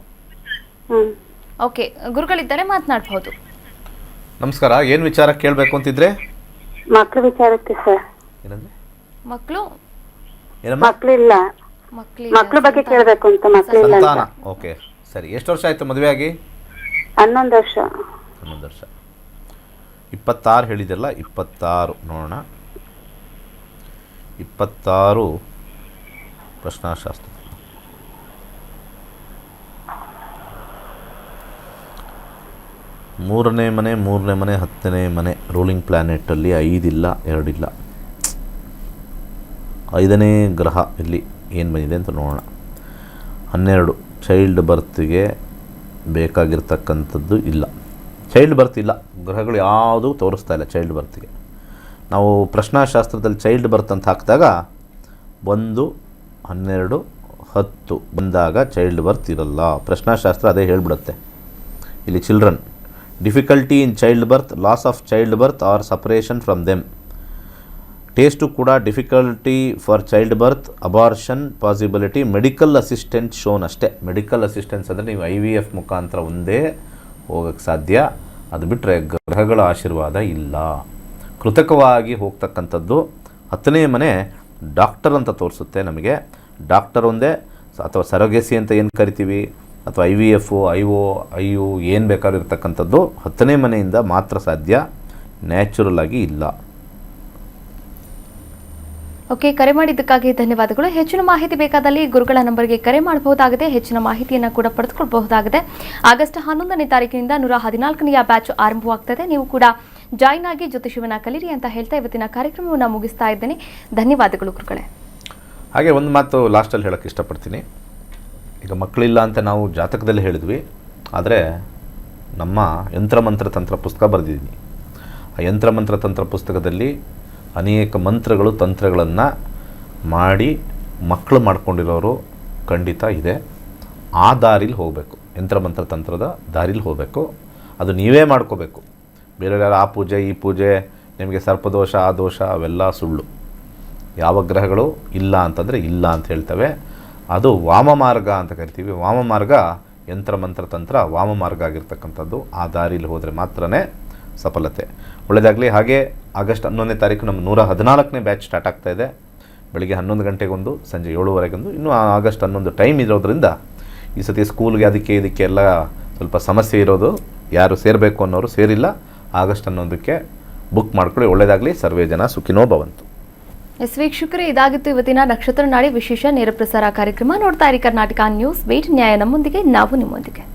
ಓಕೆ, ಗುರುಗಳಿದ್ದಾರೆ, ಮಾತನಾಡಬಹುದು. ನಮಸ್ಕಾರ. ಏನು ವಿಚಾರ ಕೇಳಬೇಕು ಅಂತಿದ್ರೆ? ಮಕ್ಳ ವಿಚಾರಕ್ಕೆ ಸರ್. ಏನಂದ್ರೆ ಮಕ್ಕಳು ಮಕ್ಳಿಲ್ಲ, ಮಕ್ಳ ಬಗ್ಗೆ ಕೇಳ್ಬೇಕು ಅಂತ. ಮಕ್ಳಿಲ್ಲ ಅಂತ. ಸಂತಾನ. ಓಕೆ, ಸರಿ. ಎಷ್ಟು ವರ್ಷ ಆಯ್ತು ಮದುವೆ ಆಗಿ? 11 ವರ್ಷ. 11 ವರ್ಷ. 26 ಹೇಳಿದೆಲ್ಲ, 26 ನೋಡೋಣ. 26 ಪ್ರಶ್ನಾಶಾಸ್ತ್ರ. ಮೂರನೇ ಮನೆ 10ನೇ ಮನೆ ರೂಲಿಂಗ್ ಪ್ಲ್ಯಾನೆಟಲ್ಲಿ 5 ಇಲ್ಲ, 2 ಇಲ್ಲ. 5ನೇ ಗ್ರಹ ಇಲ್ಲಿ ಏನು ಬಂದಿದೆ ಅಂತ ನೋಡೋಣ. 12 ಚೈಲ್ಡ್ ಬರ್ತ್ಗೆ ಬೇಕಾಗಿರ್ತಕ್ಕಂಥದ್ದು ಇಲ್ಲ. ಚೈಲ್ಡ್ ಬರ್ತ್ ಇಲ್ಲ, ಗ್ರಹಗಳು ಯಾವುದೂ ತೋರಿಸ್ತಾ ಇಲ್ಲ ಚೈಲ್ಡ್ ಬರ್ತ್ಗೆ. ನಾವು ಪ್ರಶ್ನಾಶಾಸ್ತ್ರದಲ್ಲಿ ಚೈಲ್ಡ್ ಬರ್ತ್ ಅಂತ ಹಾಕಿದಾಗ 1, 12, 10 ಬಂದಾಗ ಚೈಲ್ಡ್ ಬರ್ತ್ ಇರಲ್ಲ. ಪ್ರಶ್ನಾಶಾಸ್ತ್ರ ಅದೇ ಹೇಳ್ಬಿಡುತ್ತೆ. ಇಲ್ಲಿ children, difficulty in child birth, loss of child birth or separation from them. Taste ಕೂಡ difficulty for child birth, abortion possibility, medical assistant shown ಅಷ್ಟೇ. ಮೆಡಿಕಲ್ ಅಸಿಸ್ಟೆನ್ಸ್ ಅಂದರೆ ನೀವು IVF ಮುಖಾಂತರ ಒಂದೇ ಹೋಗೋಕ್ಕೆ ಸಾಧ್ಯ. ಅದು ಬಿಟ್ಟರೆ ಗ್ರಹಗಳ ಆಶೀರ್ವಾದ ಇಲ್ಲ. ಕೃತಕವಾಗಿ ಹೋಗ್ತಕ್ಕಂಥದ್ದು 10ನೇ ಮನೆ ಡಾಕ್ಟರ್ ಅಂತ ತೋರಿಸುತ್ತೆ ನಮಗೆ. ಡಾಕ್ಟರ್ ಒಂದೇ, ಅಥವಾ ಸರೋಗೆಸಿ ಅಂತ ಏನು ಕರಿತೀವಿ, ಅಥವಾ IVF, IU ಏನು ಬೇಕಾದ್ರೂ ಇರ್ತಕ್ಕಂಥದ್ದು 10ನೇ ಮನೆಯಿಂದ ಮಾತ್ರ ಸಾಧ್ಯ, ನ್ಯಾಚುರಲ್ ಆಗಿ ಇಲ್ಲ. ಓಕೆ, ಕರೆ ಮಾಡಿದ್ದಕ್ಕಾಗಿ ಧನ್ಯವಾದಗಳು. ಹೆಚ್ಚಿನ ಮಾಹಿತಿ ಬೇಕಾದಲ್ಲಿ ಗುರುಗಳ ನಂಬರ್ಗೆ ಕರೆ ಮಾಡಬಹುದಾಗಿದೆ. ಹೆಚ್ಚಿನ ಮಾಹಿತಿಯನ್ನು ಕೂಡ ಪಡೆದುಕೊಳ್ಳಬಹುದಾಗಿದೆ. ಆಗಸ್ಟ್ 11ನೇ ತಾರೀಕಿನಿಂದ 114ನೇ ಬ್ಯಾಚ್ ಆರಂಭವಾಗ್ತದೆ. ನೀವು ಕೂಡ ಜಾಯಿನ್ ಆಗಿ ಜ್ಯೋತಿಷವನ್ನ ಕಲಿರಿ ಅಂತ ಹೇಳ್ತಾ ಇವತ್ತಿನ ಕಾರ್ಯಕ್ರಮವನ್ನು ಮುಗಿಸ್ತಾ ಇದ್ದೇನೆ. ಧನ್ಯವಾದಗಳು ಗುರುಗಳೇ. ಹಾಗೆ ಒಂದು ಮಾತು ಲಾಸ್ಟಲ್ಲಿ ಹೇಳೋಕ್ಕೆ ಇಷ್ಟಪಡ್ತೀನಿ. ಈಗ ಮಕ್ಕಳಿಲ್ಲ ಅಂತ ನಾವು ಜಾತಕದಲ್ಲಿ ಹೇಳಿದ್ವಿ, ಆದರೆ ನಮ್ಮ ಯಂತ್ರಮಂತ್ರ ತಂತ್ರ ಪುಸ್ತಕ ಬರೆದಿದ್ದೀನಿ. ಆ ಯಂತ್ರಮಂತ್ರ ತಂತ್ರ ಪುಸ್ತಕದಲ್ಲಿ ಅನೇಕ ಮಂತ್ರಗಳು ತಂತ್ರಗಳನ್ನು ಮಾಡಿ ಮಕ್ಕಳು ಮಾಡ್ಕೊಂಡಿರೋರು ಖಂಡಿತ ಇದೆ. ಆ ದಾರಿಲಿ ಹೋಗಬೇಕು, ಯಂತ್ರಮಂತ್ರ ತಂತ್ರದ ದಾರಿಲಿ ಹೋಗಬೇಕು. ಅದು ನೀವೇ ಮಾಡ್ಕೋಬೇಕು. ಬೇರೆಯವ್ರು ಯಾರು ಆ ಪೂಜೆ ಈ ಪೂಜೆ, ನಿಮಗೆ ಸರ್ಪದೋಷ ಆ ದೋಷ ಅವೆಲ್ಲ ಸುಳ್ಳು. ಯಾವ ಗ್ರಹಗಳು ಇಲ್ಲ ಅಂತಂದರೆ ಇಲ್ಲ ಅಂತ ಹೇಳ್ತವೆ. ಅದು ವಾಮ ಮಾರ್ಗ ಅಂತ ಕರಿತೀವಿ. ವಾಮ ಮಾರ್ಗ ಯಂತ್ರಮಂತ್ರ ತಂತ್ರ ವಾಮ ಮಾರ್ಗ ಆಗಿರ್ತಕ್ಕಂಥದ್ದು. ಆ ದಾರಿಲಿ ಹೋದರೆ ಮಾತ್ರನೇ ಸಫಲತೆ. ಒಳ್ಳೆಯದಾಗಲಿ. ಹಾಗೆ ಆಗಸ್ಟ್ 11ನೇ ತಾರೀಕು ನಮ್ಮ 114ನೇ ಬ್ಯಾಚ್ ಸ್ಟಾರ್ಟ್ ಆಗ್ತಾಯಿದೆ. ಬೆಳಿಗ್ಗೆ 11 ಗಂಟೆಗೊಂದು, ಸಂಜೆ 7:30ಗೊಂದು. ಇನ್ನೂ ಆಗಸ್ಟ್ 11 ಟೈಮ್ ಇರೋದ್ರಿಂದ ಈ ಸತಿ ಸ್ಕೂಲ್ಗೆ ಅದಕ್ಕೆ ಇದಕ್ಕೆ ಎಲ್ಲ ಸ್ವಲ್ಪ ಸಮಸ್ಯೆ ಇರೋದು. ಯಾರು ಸೇರಬೇಕು ಅನ್ನೋರು ಸೇರಿಲ್ಲ. ಆಗಸ್ಟ್ 11ಕ್ಕೆ ಬುಕ್ ಮಾಡ್ಕೊಳ್ಳಿ. ಒಳ್ಳೆಯದಾಗಲಿ. ಸರ್ವೇ ಜನ ಸುಖಿನೋ ಭವಂತು. ಎಸ್ ವೀಕ್ಷಕರೇ, ಇದಾಗಿತ್ತು ಇವತ್ತಿನ ನಕ್ಷತ್ರ ನಾಡಿ ವಿಶೇಷ ನೇರ ಪ್ರಸಾರ ಕಾರ್ಯಕ್ರಮ. ನೋಡ್ತಾ ಇರಿ ಕರ್ನಾಟಕ ನ್ಯೂಸ್. ವೇಟ್ ನ್ಯಾಯ, ನಮ್ಮೊಂದಿಗೆ ನಾವು ನಿಮ್ಮೊಂದಿಗೆ.